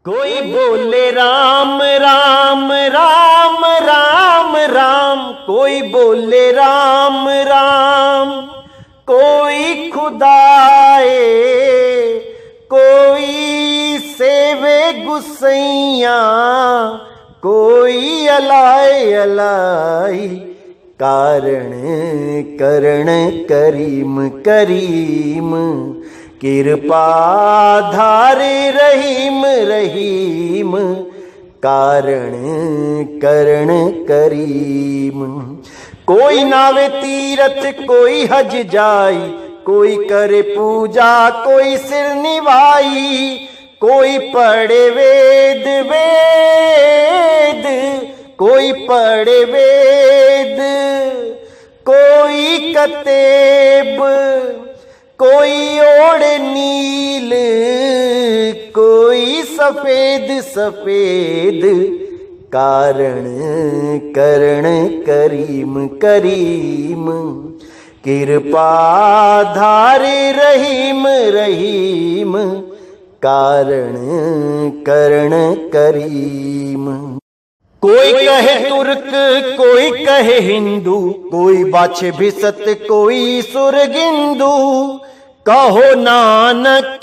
कोई बोले राम राम राम राम राम, कोई बोले राम राम, कोई खुदाए, कोई सेवे गुसैया, कोई अलाए अलाई, कारण करण करीम करीम, कृपा धारे रहीम रहीम, कारण करण करीम। कोई नावे तीरथ कोई हज जाई, कोई करे पूजा कोई सिर निभाई, कोई पढ़े वेद वेद, कोई पढ़े वेद, कोई कतेब, कोई ओढ़े नील, कोई सफेद सफेद, कारण करण करीम करीम, कृपा धारे रहीम रहीम, कारण करण करीम। कोई कहे तुर्क कोई कहे हिंदू, कोई बाछे भिसत कोई सुरगिंदू, कहो नानक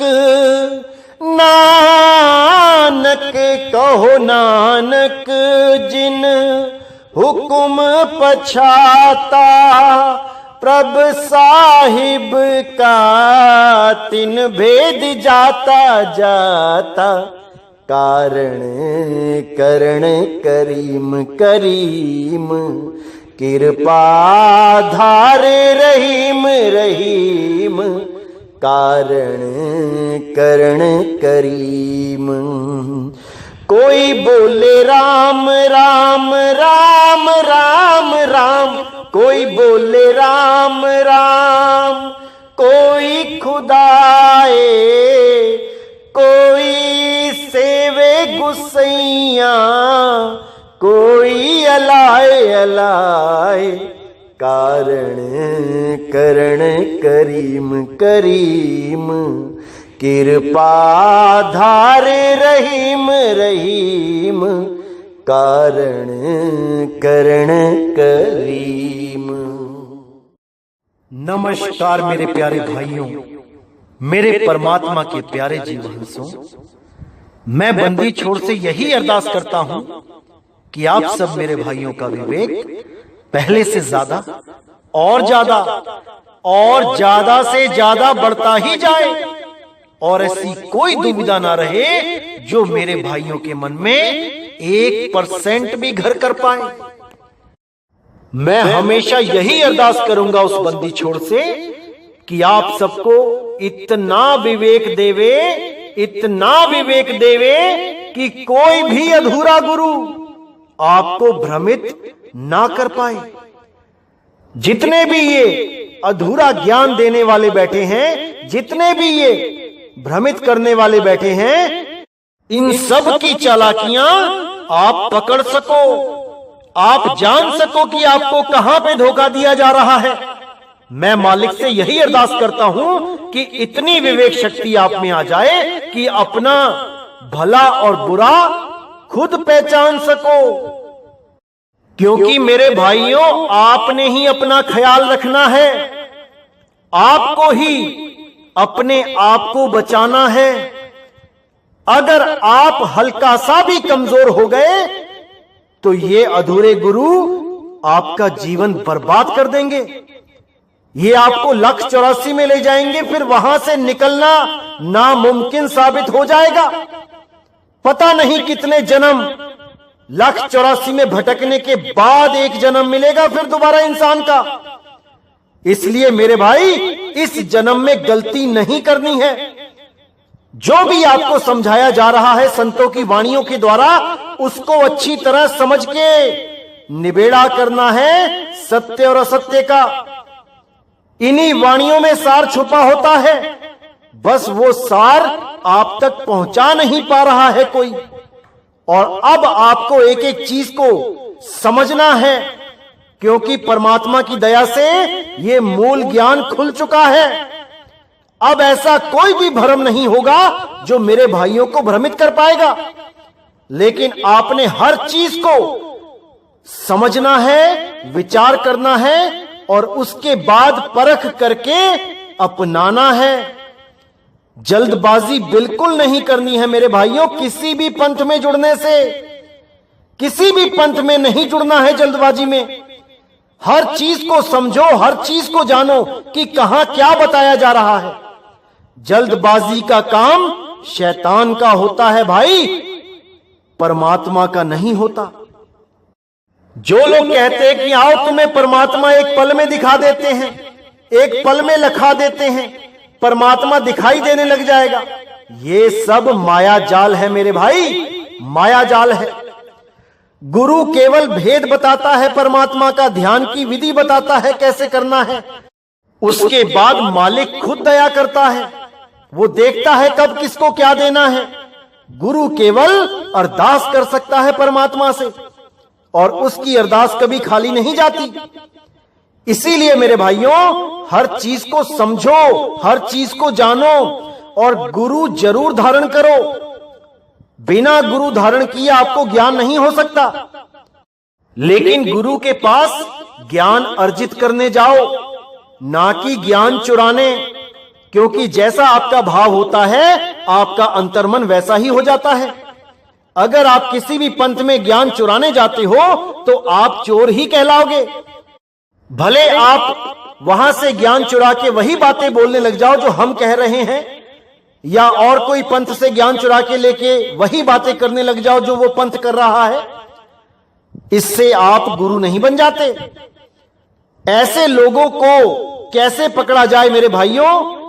नानक, कहो नानक, जिन हुकुम पछाता, प्रभ साहिब का तिन भेद जाता जाता, कारण करण करीम करीम, कृपा धारे रहीम रहीम, कारण करण करीम। कोई बोले राम राम राम राम राम, कोई बोले राम राम, कोई खुदाए, कोई सेवे गुसैया, कोई अलाए अलाए, कारण करण करीम करीम, कृपा धारे रहीम रहीम, कारण करण करीम। नमस्कार मेरे प्यारे भाइयों, मेरे परमात्मा के प्यारे जीवहंसों, मैं बंदी छोड़ से यही अरदास करता हूं कि आप सब मेरे भाइयों का विवेक पहले से ज्यादा और ज्यादा और ज्यादा से ज्यादा बढ़ता ही जाए, और ऐसी कोई दुविधा ना रहे जो मेरे भाइयों के मन में 1% भी घर कर पाए। मैं हमेशा यही अरदास करूंगा उस बंदी छोड़ से कि आप सबको इतना विवेक देवे, इतना विवेक देवे कि कोई भी अधूरा गुरु आपको भ्रमित ना कर पाए। जितने भी ये अधूरा ज्ञान देने वाले बैठे हैं, जितने भी ये भ्रमित करने वाले बैठे हैं, इन सब की चालाकियां आप पकड़ सको, आप जान सको कि आपको कहां पे धोखा दिया जा रहा है। मैं मालिक से यही अरदास करता हूं कि इतनी विवेक शक्ति आप में आ जाए कि अपना भला और बुरा खुद पहचान सको। क्योंकि मेरे भाइयों, आपने ही अपना ख्याल रखना है, आपको ही अपने आप को बचाना है। अगर आप हल्का सा भी कमजोर हो गए तो ये अधूरे गुरु आपका जीवन बर्बाद कर देंगे। ये आपको 184 में ले जाएंगे, फिर वहां से निकलना नामुमकिन साबित हो जाएगा। पता नहीं कितने जन्म 184 में भटकने के बाद एक जन्म मिलेगा फिर दोबारा इंसान का। इसलिए मेरे भाई, इस जन्म में गलती नहीं करनी है। जो भी आपको समझाया जा रहा है संतों की वाणियों के द्वारा, उसको अच्छी तरह समझ के निबेड़ा करना है सत्य और असत्य का। इन्हीं वाणियों में सार छुपा होता है, बस वो सार आप तक पहुंचा नहीं पा रहा है कोई। और अब आपको एक एक चीज को समझना है, क्योंकि परमात्मा की दया से ये मूल ज्ञान खुल चुका है। अब ऐसा कोई भी भ्रम नहीं होगा जो मेरे भाइयों को भ्रमित कर पाएगा। लेकिन आपने हर चीज को समझना है, विचार करना है और उसके बाद परख करके अपनाना है। जल्दबाजी बिल्कुल नहीं करनी है मेरे भाइयों। किसी भी पंथ में जुड़ने से, किसी भी पंथ में नहीं जुड़ना है जल्दबाजी में। हर चीज को समझो, हर चीज को जानो कि कहां क्या बताया जा रहा है। जल्दबाजी का काम शैतान का होता है भाई, परमात्मा का नहीं होता। जो लोग कहते हैं कि आओ तुम्हें परमात्मा एक पल में दिखा देते हैं, एक पल में लखा देते हैं, परमात्मा दिखाई देने लग जाएगा, ये सब माया जाल है मेरे भाई, माया जाल है। गुरु केवल भेद बताता है परमात्मा का, ध्यान की विधि बताता है कैसे करना है। उसके बाद मालिक खुद दया करता है, वो देखता है कब किसको क्या देना है। गुरु केवल अरदास कर सकता है परमात्मा से और उसकी अरदास कभी खाली नहीं जाती। इसीलिए मेरे भाइयों, हर चीज को समझो, हर चीज को जानो और गुरु जरूर धारण करो। बिना गुरु धारण किए आपको ज्ञान नहीं हो सकता। लेकिन गुरु के पास ज्ञान अर्जित करने जाओ, ना कि ज्ञान चुराने, क्योंकि जैसा आपका भाव होता है आपका अंतर्मन वैसा ही हो जाता है। अगर आप किसी भी पंथ में ज्ञान चुराने जाते हो तो आप चोर ही कहलाओगे। भले आप वहां से ज्ञान चुरा के वही बातें बोलने लग जाओ जो हम कह रहे हैं, या और कोई पंथ से ज्ञान चुरा के लेके वही बातें करने लग जाओ जो वो पंथ कर रहा है, इससे आप गुरु नहीं बन जाते। ऐसे लोगों को कैसे पकड़ा जाए मेरे भाइयों,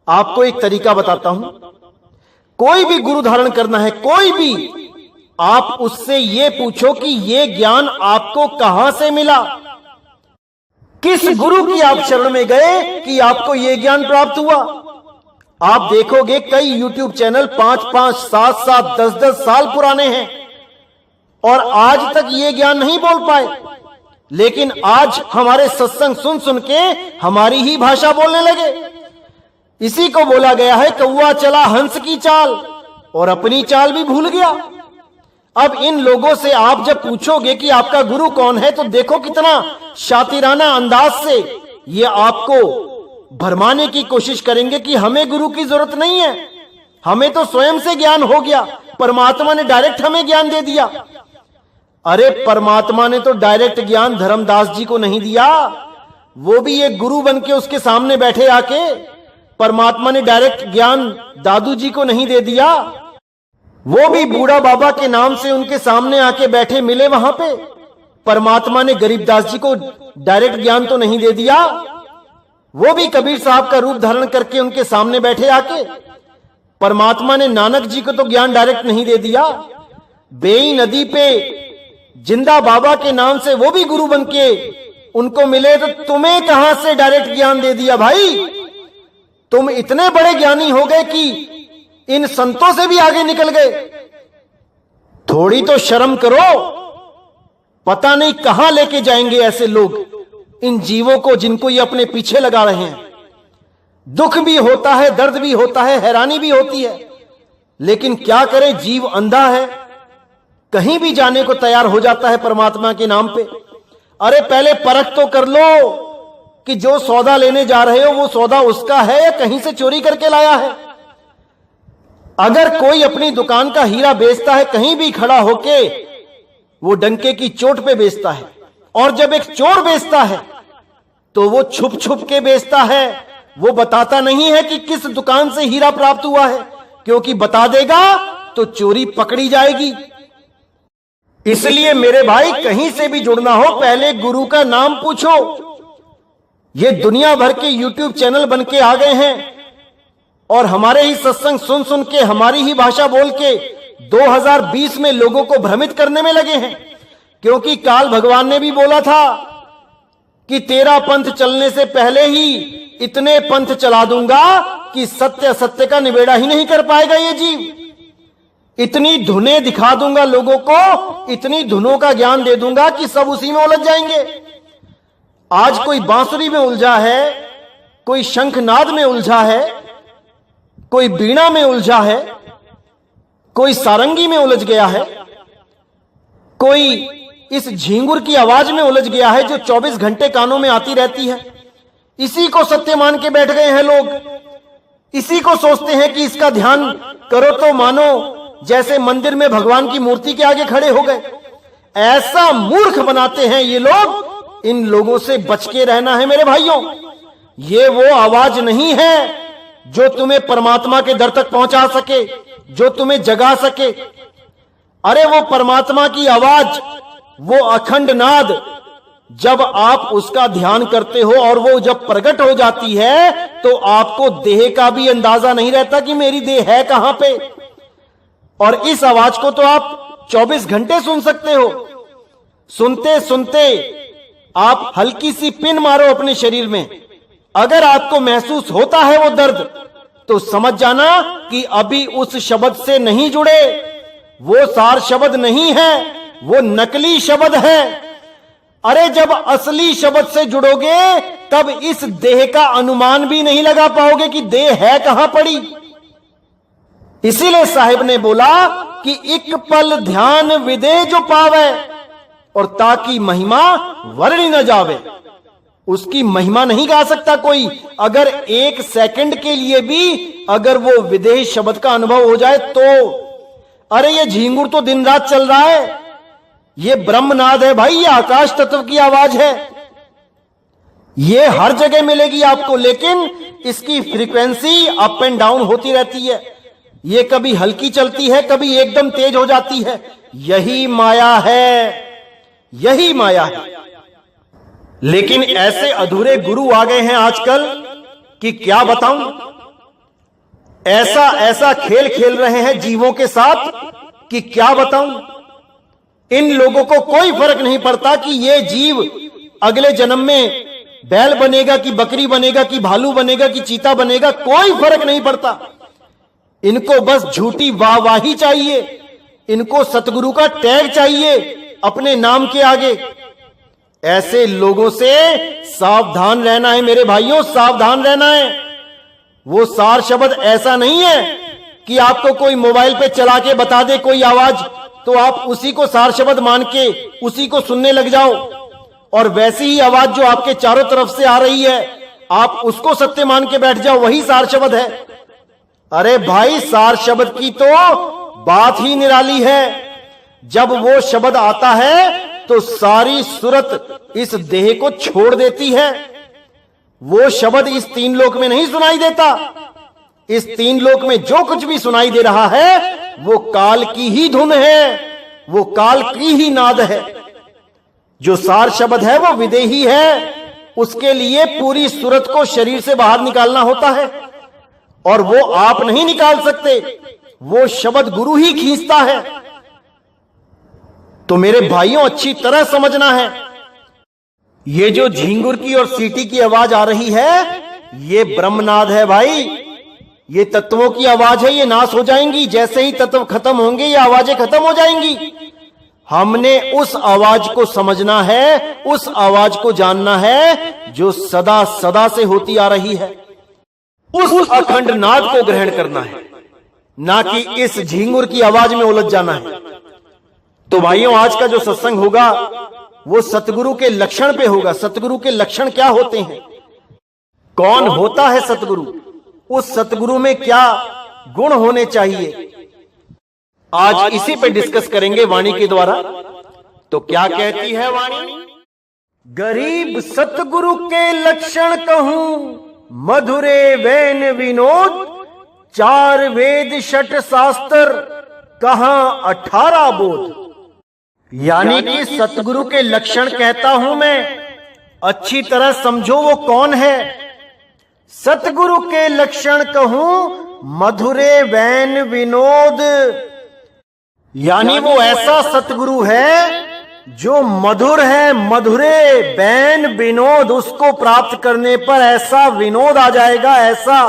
आपको एक तरीका बताता हूं। कोई भी गुरु धारण करना है, कोई भी, आप उससे यह पूछो कि यह ज्ञान आपको कहां से मिला, किस गुरु की आप शरण में गए कि आपको यह ज्ञान प्राप्त हुआ। आप देखोगे कई यूट्यूब चैनल 5-5, 7-7, 10-10 साल पुराने हैं और आज तक ये ज्ञान नहीं बोल पाए। लेकिन आज हमारे सत्संग सुन सुन के हमारी ही भाषा बोलने लगे। इसी को बोला गया है कौवा चला हंस की चाल, और अपनी चाल भी भूल गया। अब इन लोगों से आप जब पूछोगे कि आपका गुरु कौन है, तो देखो कितना शातिराना अंदाज से ये आपको भरमाने की कोशिश करेंगे कि हमें गुरु की जरूरत नहीं है, हमें तो स्वयं से ज्ञान हो गया, परमात्मा ने डायरेक्ट हमें ज्ञान दे दिया। अरे परमात्मा ने तो डायरेक्ट ज्ञान धर्मदास जी को नहीं दिया, वो भी एक गुरु बन के उसके सामने बैठे आके। परमात्मा ने डायरेक्ट ज्ञान दादू जी को नहीं दे दिया, वो भी बूढ़ा बाबा के नाम से उनके सामने आके बैठे मिले वहां पे। परमात्मा ने गरीबदास जी को डायरेक्ट ज्ञान तो नहीं दे दिया, वो भी कबीर साहब का रूप धारण करके उनके सामने बैठे आके। परमात्मा ने नानक जी को तो ज्ञान डायरेक्ट नहीं दे दिया। बेई नदी पे जिंदा बाबा के नाम से वो भी गुरु बन के उनको मिले, तो तुम्हें कहां से डायरेक्ट ज्ञान दे दिया भाई। तुम इतने बड़े ज्ञानी हो गए कि इन संतों से भी आगे निकल गए। थोड़ी तो शर्म करो, पता नहीं कहां लेके जाएंगे ऐसे लोग इन जीवों को जिनको ये अपने पीछे लगा रहे हैं। दुख भी होता है, दर्द भी होता है, हैरानी भी होती है, लेकिन क्या करे, जीव अंधा है, कहीं भी जाने को तैयार हो जाता है परमात्मा के नाम पे। अरे पहले परख तो कर लो कि जो सौदा लेने जा रहे हो वो सौदा उसका है या कहीं से चोरी करके लाया है। अगर कोई अपनी दुकान का हीरा बेचता है कहीं भी खड़ा होके, वो डंके की चोट पे बेचता है, और जब एक चोर बेचता है तो वो छुप छुप के बेचता है। वो बताता नहीं है कि किस दुकान से हीरा प्राप्त हुआ है, क्योंकि बता देगा तो चोरी पकड़ी जाएगी। इसलिए मेरे भाई, कहीं से भी जुड़ना हो पहले गुरु का नाम पूछो। ये दुनिया भर के यूट्यूब चैनल बन के आ गए हैं और हमारे ही सत्संग सुन सुन के, हमारी ही भाषा बोल के 2020 में लोगों को भ्रमित करने में लगे हैं। क्योंकि काल भगवान ने भी बोला था कि तेरा पंथ चलने से पहले ही इतने पंथ चला दूंगा कि सत्य असत्य का निबेड़ा ही नहीं कर पाएगा ये जीव। इतनी धुनें दिखा दूंगा लोगों को, इतनी धुनों का ज्ञान दे दूंगा कि सब उसी में उलझ जाएंगे। आज कोई बांसुरी में उलझा है, कोई शंखनाद में उलझा है, कोई बीणा में उलझा है, कोई सारंगी में उलझ गया है, कोई इस झींगुर की आवाज में उलझ गया है जो 24 घंटे कानों में आती रहती है। इसी को सत्य मान के बैठ गए हैं लोग। इसी को सोचते हैं कि इसका ध्यान करो तो मानो जैसे मंदिर में भगवान की मूर्ति के आगे खड़े हो गए। ऐसा मूर्ख बनाते हैं ये लोग। इन लोगों से बच के रहना है मेरे भाइयों। ये वो आवाज नहीं है जो तुम्हें परमात्मा के दर तक पहुंचा सके, जो तुम्हें जगा सके। अरे वो परमात्मा की आवाज, वो अखंड नाद, जब आप उसका ध्यान करते हो और वो जब प्रकट हो जाती है तो आपको देह का भी अंदाजा नहीं रहता कि मेरी देह है कहां पे। और इस आवाज को तो आप 24 घंटे सुन सकते हो। सुनते सुनते आप हल्की सी पिन मारो अपने शरीर में, अगर आपको महसूस होता है वो दर्द, तो समझ जाना कि अभी उस शब्द से नहीं जुड़े। वो सार शब्द नहीं है, वो नकली शब्द है। अरे जब असली शब्द से जुड़ोगे तब इस देह का अनुमान भी नहीं लगा पाओगे कि देह है कहां पड़ी। इसीलिए साहिब ने बोला कि एक पल ध्यान विदे जो पावे और ताकि महिमा वर्णी न जावे। उसकी महिमा नहीं गा सकता कोई। अगर 1 सेकंड के लिए भी अगर वो विदेह शब्द का अनुभव हो जाए तो। अरे ये झींगुर तो दिन रात चल रहा है। ये ब्रह्मनाद है भाई, ये आकाश तत्व की आवाज है। ये हर जगह मिलेगी आपको, लेकिन इसकी फ्रीक्वेंसी अप एंड डाउन होती रहती है। ये कभी हल्की चलती है, कभी एकदम तेज हो जाती है। यही माया है, यही माया है। लेकिन ऐसे अधूरे गुरु आ गए हैं आजकल कि क्या बताऊं। ऐसा ऐसा खेल खेल रहे हैं जीवों के साथ कि क्या बताऊं। इन लोगों को कोई फर्क नहीं पड़ता कि ये जीव अगले जन्म में बैल बनेगा कि बकरी बनेगा कि भालू बनेगा कि चीता बनेगा, कोई फर्क नहीं पड़ता। इनको बस झूठी वाहवाही चाहिए, इनको सतगुरु का टैग चाहिए अपने नाम के आगे। ऐसे लोगों से सावधान रहना है मेरे भाइयों, सावधान रहना है। वो सार शब्द ऐसा नहीं है कि आपको कोई मोबाइल पे चला के बता दे कोई आवाज तो आप उसी को सार शब्द मान के उसी को सुनने लग जाओ, और वैसी ही आवाज जो आपके चारों तरफ से आ रही है आप उसको सत्य मान के बैठ जाओ, वही सार शब्द है। अरे भाई, सार शब्द की तो बात ही निराली है। जब वो शब्द आता है तो सारी सूरत इस देह को छोड़ देती है। वो शब्द इस 3 लोक में नहीं सुनाई देता। इस 3 लोक में जो कुछ भी सुनाई दे रहा है वो काल की ही धुन है, वो काल की ही नाद है। जो सार शब्द है वो विदेही है। उसके लिए पूरी सूरत को शरीर से बाहर निकालना होता है, और वो आप नहीं निकाल सकते, वो शब्द गुरु ही खींचता है। तो मेरे भाइयों, अच्छी तरह समझना है, ये जो झींगुर की और सीटी की आवाज आ रही है ये ब्रह्मनाद है भाई। ये तत्वों की आवाज है, ये नाश हो जाएंगी। जैसे ही तत्व खत्म होंगे ये आवाजें खत्म हो जाएंगी। हमने उस आवाज को समझना है, उस आवाज को जानना है जो सदा सदा से होती आ रही है। उस अखंड नाद को ग्रहण करना है, ना कि इस झींगुर की आवाज में उलझ जाना है। तो भाइयों, आज का जो सत्संग होगा वो सतगुरु के लक्षण पे होगा। सतगुरु के लक्षण क्या होते हैं, कौन होता है सतगुरु, उस सतगुरु में क्या गुण होने चाहिए, आज इसी पे डिस्कस करेंगे वाणी के द्वारा। तो क्या कहती है वाणी? गरीब सतगुरु के लक्षण कहूं, मधुरे वैन विनोद, 4 वेद 6 शास्त्र, कहां 18 बोध। यानी कि सतगुरु के लक्षण कहता हूं मैं, अच्छी तरह समझो वो कौन है। सतगुरु के लक्षण कहूं, मधुरे वैन विनोद, यानी वो ऐसा सतगुरु है जो मधुर है। मधुरे वैन विनोद, उसको प्राप्त करने पर ऐसा विनोद आ जाएगा, ऐसा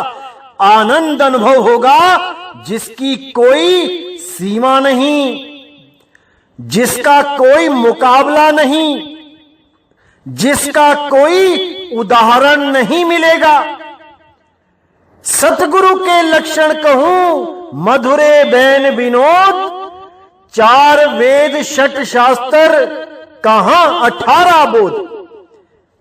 आनंद अनुभव होगा जिसकी कोई सीमा नहीं, जिसका कोई मुकाबला नहीं, जिसका कोई उदाहरण नहीं मिलेगा। सतगुरु के लक्षण कहूं मधुरे बैन विनोद, 4 वेद 6 शास्त्र कहां 18 बोध।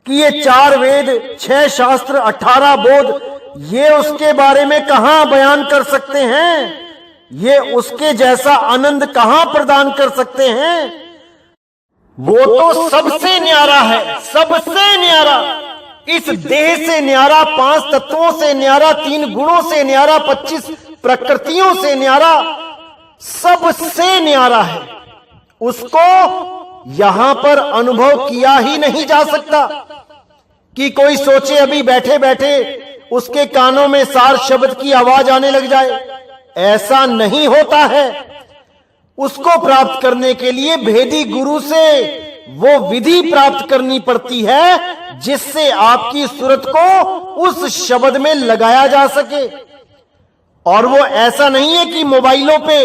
कि ये 4 वेद 6 शास्त्र 18 बोध, ये उसके बारे में कहां बयान कर सकते हैं? ये उसके जैसा आनंद कहां प्रदान कर सकते हैं? वो तो सबसे न्यारा है, सबसे न्यारा, इस देह से न्यारा, 5 तत्वों से न्यारा, 3 गुणों से न्यारा, 25 प्रकृतियों से न्यारा, सबसे न्यारा है। उसको यहां पर अनुभव किया ही नहीं जा सकता। कि कोई सोचे अभी बैठे बैठे उसके कानों में सार शब्द की आवाज आने लग जाए, ऐसा नहीं होता है। उसको प्राप्त करने के लिए भेदी गुरु से वो विधि प्राप्त करनी पड़ती है जिससे आपकी सूरत को उस शब्द में लगाया जा सके। और वो ऐसा नहीं है कि मोबाइलों पे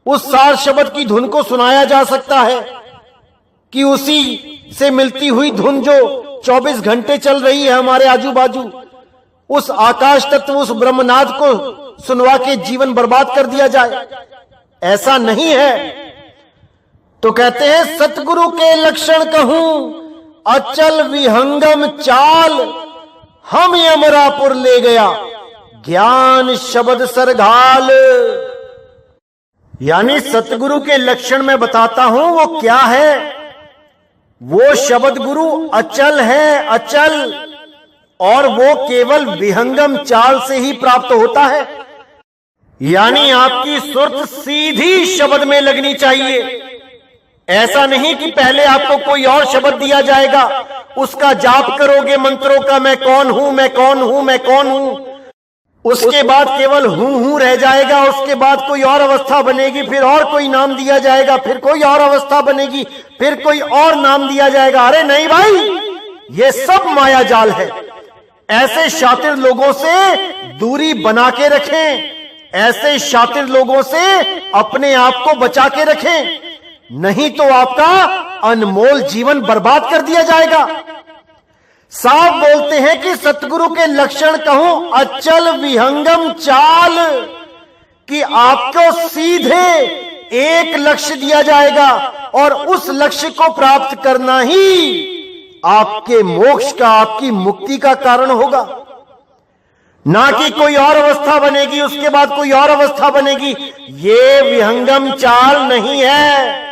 उस सार शब्द की धुन को सुनाया जा सकता है, कि उसी से मिलती हुई धुन जो 24 घंटे चल रही है हमारे आजू बाजू, उस आकाश तत्व, उस ब्रह्मनाद को सुनवा के जीवन बर्बाद कर दिया जाए, ऐसा नहीं है। तो कहते हैं सतगुरु के लक्षण कहूं अचल विहंगम चाल, हम यमरापुर ले गया ज्ञान शब्द सरघाल। यानी सतगुरु के लक्षण मैं बताता हूं वो क्या है। वो शब्द गुरु अचल है, अचल, और वो केवल विहंगम चाल से ही प्राप्त होता है। यानी आपकी सुरत सीधी शब्द में लगनी चाहिए। ऐसा नहीं कि पहले आपको कोई और शब्द दिया जाएगा, उसका जाप करोगे मंत्रों का, मैं कौन हूं, मैं कौन हूं, मैं कौन हूं, उसके बाद केवल हूं रह जाएगा। उसके बाद कोई और अवस्था बनेगी, फिर और कोई नाम दिया जाएगा, फिर कोई और अवस्था बनेगी, फिर कोई और नाम दिया जाएगा। अरे नहीं भाई, ये सब माया जाल है। ऐसे शातिर लोगों से दूरी बना के रखें, ऐसे शातिर लोगों से अपने आप को बचा के रखें, नहीं तो आपका अनमोल जीवन बर्बाद कर दिया जाएगा। साफ बोलते हैं कि सतगुरु के लक्षण कहूं अचल विहंगम चाल, कि आपको सीधे एक लक्ष्य दिया जाएगा और उस लक्ष्य को प्राप्त करना ही आपके मोक्ष का, आपकी मुक्ति का कारण होगा। ना कि कोई और अवस्था बनेगी, उसके बाद कोई और अवस्था बनेगी। ये विहंगम चाल नहीं है।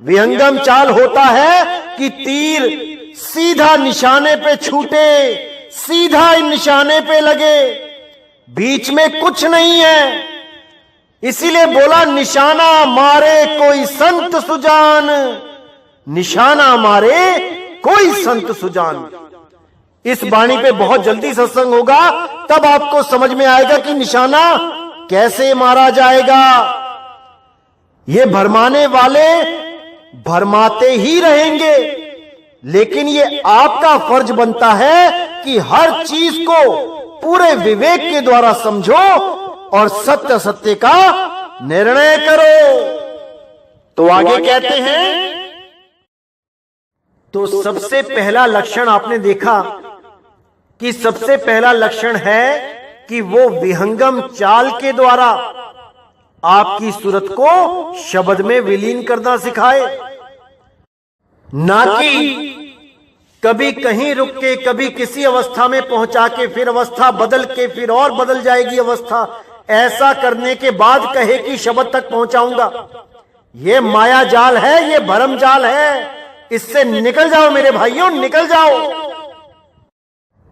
विहंगम चाल होता है कि तीर सीधा निशाने पे छूटे, सीधा निशाने पे लगे, बीच में कुछ नहीं है। इसीलिए बोला निशाना मारे कोई संत सुजान, निशाना मारे कोई संत सुजान। इस वाणी पे बहुत जल्दी सत्संग होगा, तब आपको समझ में आएगा कि निशाना कैसे मारा जाएगा। ये भरमाने वाले भरमाते ही रहेंगे, लेकिन ये आपका फर्ज बनता है कि हर चीज को पूरे विवेक के द्वारा समझो और सत्य सत्य का निर्णय करो। तो आगे कहते हैं, तो सबसे पहला लक्षण आपने देखा कि सबसे पहला लक्षण है कि वो विहंगम चाल के द्वारा आपकी सूरत को शब्द में विलीन करना सिखाए, ना कि कभी कहीं रुक के, कभी किसी अवस्था में पहुंचा के, फिर अवस्था बदल के, फिर और बदल जाएगी अवस्था, ऐसा करने के बाद कहे कि शब्द तक पहुंचाऊंगा। ये माया जाल है, ये भरम जाल है, इससे निकल जाओ मेरे भाइयों, निकल जाओ।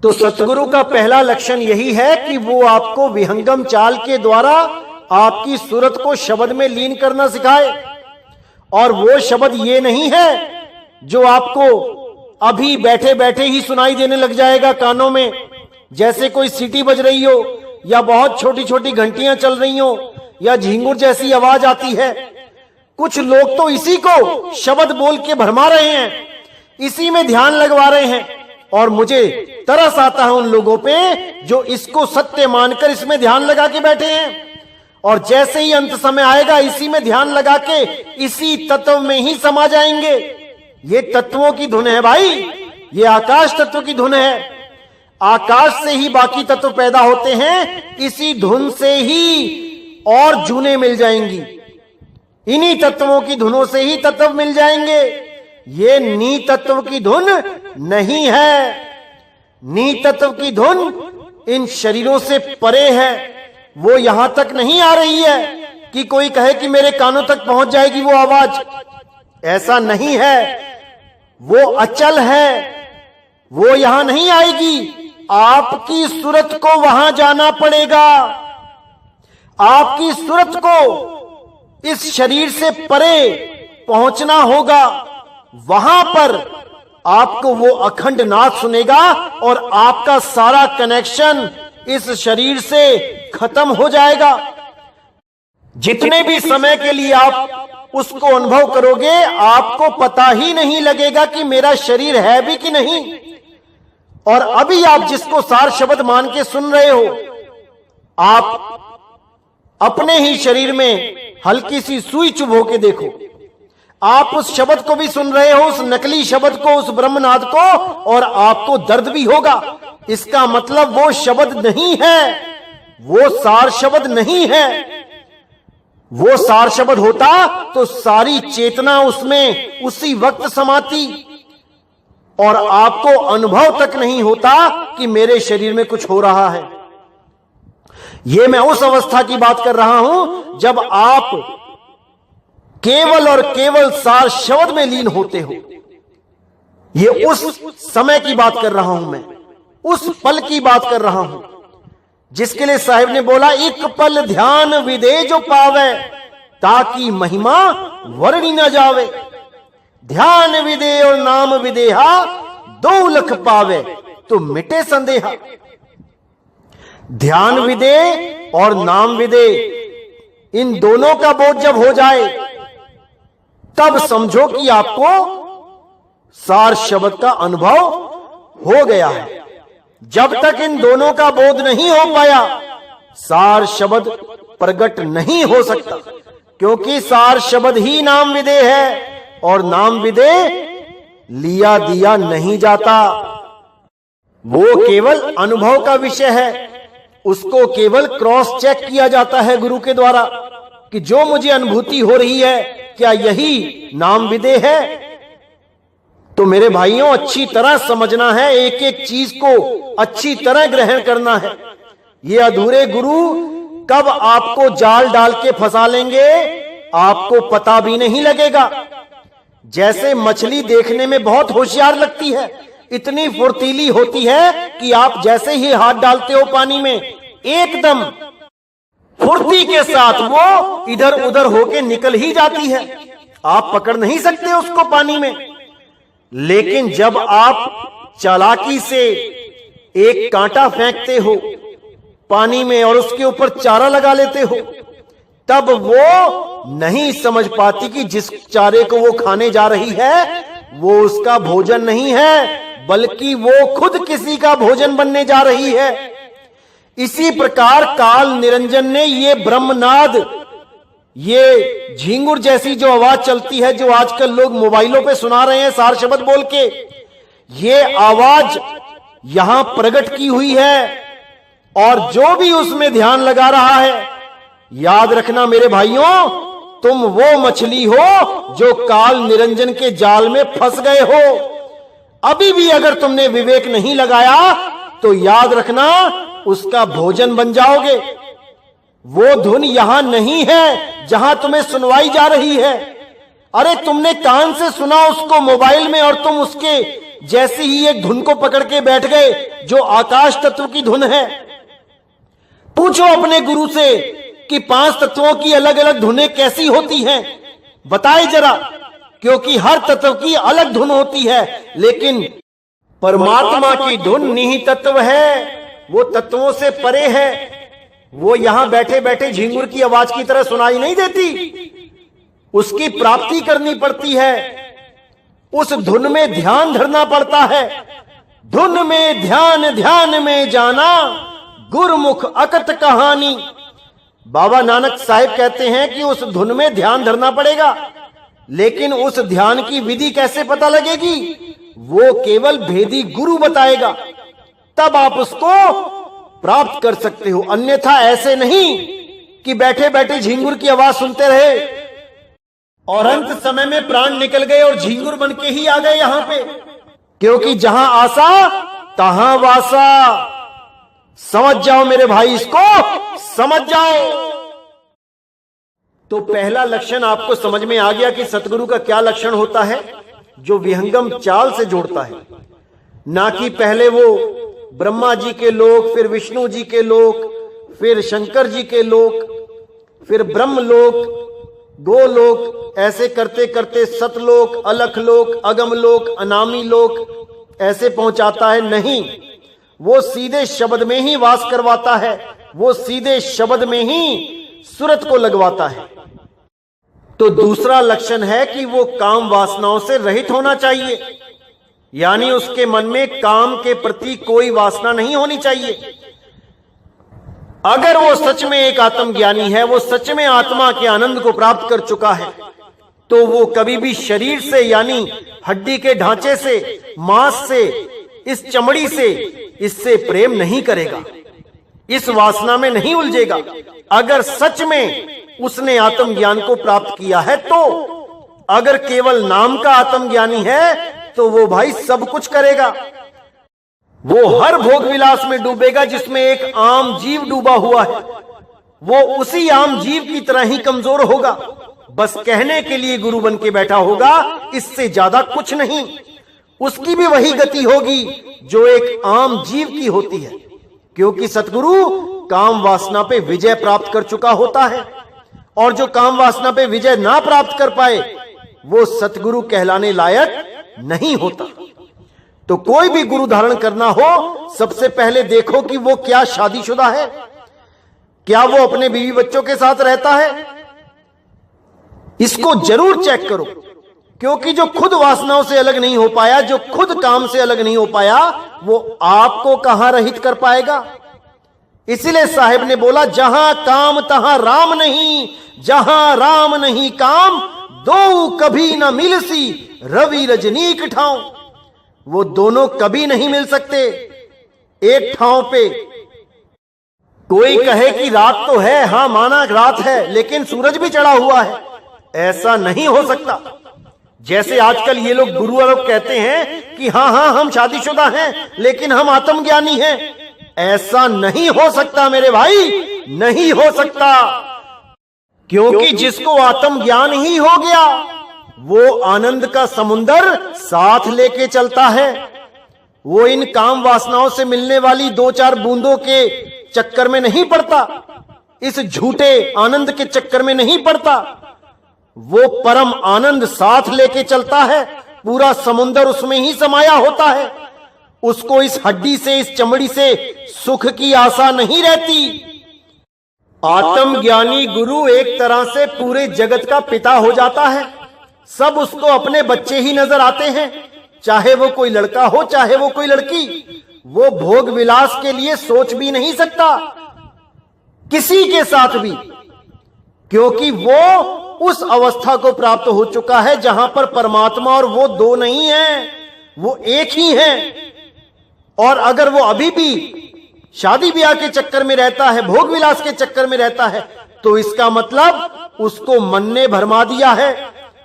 तो सतगुरु का पहला लक्षण यही है कि वो आपको विहंगम चाल के द्वारा आपकी सूरत को शब्द में लीन करना सिखाए। और वो शब्द ये नहीं है जो आपको अभी बैठे बैठे ही सुनाई देने लग जाएगा कानों में, जैसे कोई सीटी बज रही हो, या बहुत छोटी छोटी घंटियां चल रही हो, या झिंगुर जैसी आवाज आती है। कुछ लोग तो इसी को शब्द बोल के भरमा रहे हैं, इसी में ध्यान लगवा रहे हैं, और मुझे तरस आता है उन लोगों पे जो इसको सत्य मानकर इसमें ध्यान लगा के बैठे हैं, और जैसे ही अंत समय आएगा इसी में ध्यान लगा के इसी तत्व में ही समा जाएंगे। ये तत्वों की धुन है भाई, ये आकाश तत्व की धुन है। आकाश से ही बाकी तत्व पैदा होते हैं, इसी धुन से ही और जूने मिल जाएंगी, इन्हीं तत्वों की धुनों से ही तत्व मिल जाएंगे। ये नी तत्व की धुन नहीं है। नी तत्व की धुन इन शरीरों से परे है। वो यहां तक नहीं आ रही है कि कोई कहे कि मेरे कानों तक पहुंच जाएगी वो आवाज। ऐसा नहीं है। वो अचल है, वो यहां नहीं आएगी। आपकी सूरत को वहां जाना पड़ेगा। आपकी सूरत को इस शरीर से परे पहुंचना होगा। वहां पर आपको वो अखंड नाद सुनेगा और आपका सारा कनेक्शन इस शरीर से खत्म हो जाएगा। जितने भी समय के लिए आप उसको अनुभव करोगे, आपको पता ही नहीं लगेगा कि मेरा शरीर है भी कि नहीं। और अभी आप जिसको सार शब्द मान के सुन रहे हो, आप अपने ही शरीर में हल्की सी सुई चुभो के देखो। आप उस शब्द को भी सुन रहे हो, उस नकली शब्द को, उस ब्रह्मनाद को, और आपको दर्द भी होगा। इसका मतलब वो शब्द नहीं है, वो सार शब्द नहीं है। वो सार शब्द होता तो सारी चेतना उसमें उसी वक्त समाती और आपको अनुभव तक नहीं होता कि मेरे शरीर में कुछ हो रहा है। यह मैं उस अवस्था की बात कर रहा हूं जब आप केवल और केवल सार शब्द में लीन होते हो। यह उस समय की बात कर रहा हूं मैं, उस पल की बात कर रहा हूं जिसके लिए साहिब ने बोला, एक पल ध्यान विदे जो पावे ताकि महिमा वर्णी न जावे। ध्यान विदे और नाम विदेहा 2 लख पावे तो मिटे संदेहा। ध्यान विदे और नाम विदे, इन दोनों का बोध जब हो जाए तब समझो कि आपको सार शब्द का अनुभव हो गया है। जब तक इन दोनों का बोध नहीं हो पाया, सार शब्द प्रकट नहीं हो सकता, क्योंकि सार शब्द ही नाम विदे है और नाम विदे लिया दिया नहीं जाता। वो केवल अनुभव का विषय है। उसको केवल क्रॉस चेक किया जाता है गुरु के द्वारा कि जो मुझे अनुभूति हो रही है, क्या यही नाम विदे है। तो मेरे भाइयों, अच्छी तरह समझना है, एक एक चीज को अच्छी तरह ग्रहण करना है। ये अधूरे गुरु कब आपको जाल डाल के फंसा लेंगे, आपको पता भी नहीं लगेगा। जैसे मछली देखने में बहुत होशियार लगती है, इतनी फुर्तीली होती है कि आप जैसे ही हाथ डालते हो पानी में, एकदम फुर्ती के साथ वो इधर उधर होके निकल ही जाती है। आप पकड़ नहीं सकते उसको पानी में। लेकिन जब आप चालाकी से एक कांटा फेंकते हो पानी में और उसके ऊपर चारा लगा लेते हो, तब वो नहीं समझ पाती कि जिस चारे को वो खाने जा रही है वो उसका भोजन नहीं है, बल्कि वो खुद किसी का भोजन बनने जा रही है। इसी प्रकार काल निरंजन ने ये ब्रह्मनाद, ये झिंगुर जैसी जो आवाज चलती है, जो आजकल लोग मोबाइलों पे सुना रहे हैं सार शब्द बोल के, ये आवाज यहां प्रकट की हुई है। और जो भी उसमें ध्यान लगा रहा है, याद रखना मेरे भाइयों, तुम वो मछली हो जो काल निरंजन के जाल में फंस गए हो। अभी भी अगर तुमने विवेक नहीं लगाया तो याद रखना उसका भोजन बन जाओगे। वो धुन यहां नहीं है जहां तुम्हें सुनवाई जा रही है। अरे तुमने कान से सुना उसको मोबाइल में और तुम उसके जैसी ही एक धुन को पकड़ के बैठ गए जो आकाश तत्व की धुन है। पूछो अपने गुरु से कि 5 तत्वों की अलग अलग धुनें कैसी होती हैं, बताए जरा, क्योंकि हर तत्व की अलग धुन होती है। लेकिन परमात्मा की धुन निहित तत्व है, वो तत्वों से परे है। वो यहां बैठे बैठे झिंगुर की आवाज की तरह सुनाई नहीं देती, उसकी प्राप्ति करनी पड़ती है। उस धुन में ध्यान धरना पड़ता है। धुन में ध्यान, ध्यान में जाना, गुरमुख अकत कहानी। बाबा नानक साहिब कहते हैं कि उस धुन में ध्यान धरना पड़ेगा, लेकिन उस ध्यान की विधि कैसे पता लगेगी, वो केवल भेदी गुरु बताएगा। तब आप उसको प्राप्त कर सकते हो। अन्यथा ऐसे नहीं कि बैठे बैठे झिंगुर की आवाज सुनते रहे और अंत समय में प्राण निकल गए और झिंगुर बन के ही आ गए यहां पे। क्योंकि जहां आशा तहां वासा। समझ जाओ मेरे भाई, इसको समझ जाओ। तो पहला लक्षण आपको समझ में आ गया कि सतगुरु का क्या लक्षण होता है, जो विहंगम चाल से जोड़ता है। ना कि पहले वो ब्रह्मा जी के लोक, फिर विष्णु जी के लोक, फिर शंकर जी के लोक, फिर ब्रह्म लोक, गोलोक, ऐसे करते करते सतलोक, अलख लोक, अगम लोक, अनामी लोक ऐसे पहुंचाता है। नहीं, वो सीधे शब्द में ही वास करवाता है, वो सीधे शब्द में ही सूरत को लगवाता है। तो दूसरा लक्षण है कि वो काम वासनाओं से रहित होना चाहिए, यानी उसके मन में काम के प्रति कोई वासना नहीं होनी चाहिए। अगर वो सच में एक आत्मज्ञानी है, वो सच में आत्मा के आनंद को प्राप्त कर चुका है, तो वो कभी भी शरीर से यानी हड्डी के ढांचे से, मांस से, इस चमड़ी से, इससे प्रेम नहीं करेगा, इस वासना में नहीं उलझेगा। अगर सच में उसने आत्मज्ञान को प्राप्त किया है तो। अगर केवल नाम का आत्मज्ञानी है तो वो भाई सब कुछ करेगा, वो हर भोग विलास में डूबेगा जिसमें एक आम जीव डूबा हुआ है। वो उसी आम जीव की तरह ही कमजोर होगा, बस कहने के लिए गुरु बन के बैठा होगा, इससे ज्यादा कुछ नहीं। उसकी भी वही गति होगी जो एक आम जीव की होती है, क्योंकि सतगुरु काम वासना पे विजय प्राप्त कर चुका होता है। और जो काम वासना पे विजय ना प्राप्त कर पाए वो सतगुरु कहलाने लायक नहीं होता। तो कोई भी गुरु धारण करना हो, सबसे पहले देखो कि वो क्या शादीशुदा है, क्या वो अपने बीवी बच्चों के साथ रहता है, इसको जरूर चेक करो। क्योंकि जो खुद वासनाओं से अलग नहीं हो पाया, जो खुद काम से अलग नहीं हो पाया, वो आपको कहां रहित कर पाएगा। इसीलिए साहिब ने बोला, जहां काम तहां राम नहीं, जहां राम नहीं काम, दो कभी न मिलसी रवि रजनीक ठाव। वो दोनों कभी नहीं मिल सकते एक ठाव पे। कोई कहे कि रात तो है, हां माना रात है, लेकिन सूरज भी चढ़ा हुआ है, ऐसा नहीं हो सकता। जैसे आजकल ये लोग गुरु लोग कहते हैं कि हां हां हम शादीशुदा हैं लेकिन हम आत्मज्ञानी हैं, ऐसा नहीं हो सकता मेरे भाई, नहीं हो सकता। क्योंकि जिसको आत्मज्ञान ही हो गया वो आनंद का समुंदर साथ लेके चलता है। वो इन काम वासनाओं से मिलने वाली दो चार बूंदों के चक्कर में नहीं पड़ता, इस झूठे आनंद के चक्कर में नहीं पड़ता। वो परम आनंद साथ लेके चलता है, पूरा समुंदर उसमें ही समाया होता है। उसको इस हड्डी से, इस चमड़ी से सुख की आशा नहीं रहती। आत्मज्ञानी गुरु एक तरह से पूरे जगत का पिता हो जाता है। सब उसको अपने बच्चे ही नजर आते हैं, चाहे वो कोई लड़का हो चाहे वो कोई लड़की। वो भोग विलास के लिए सोच भी नहीं सकता किसी के साथ भी, क्योंकि वो उस अवस्था को प्राप्त हो चुका है जहां पर परमात्मा और वो दो नहीं है, वो एक ही है। और अगर वो अभी भी शादी ब्याह के चक्कर में रहता है, भोग विलास के चक्कर में रहता है, तो इसका मतलब उसको मन ने भरमा दिया है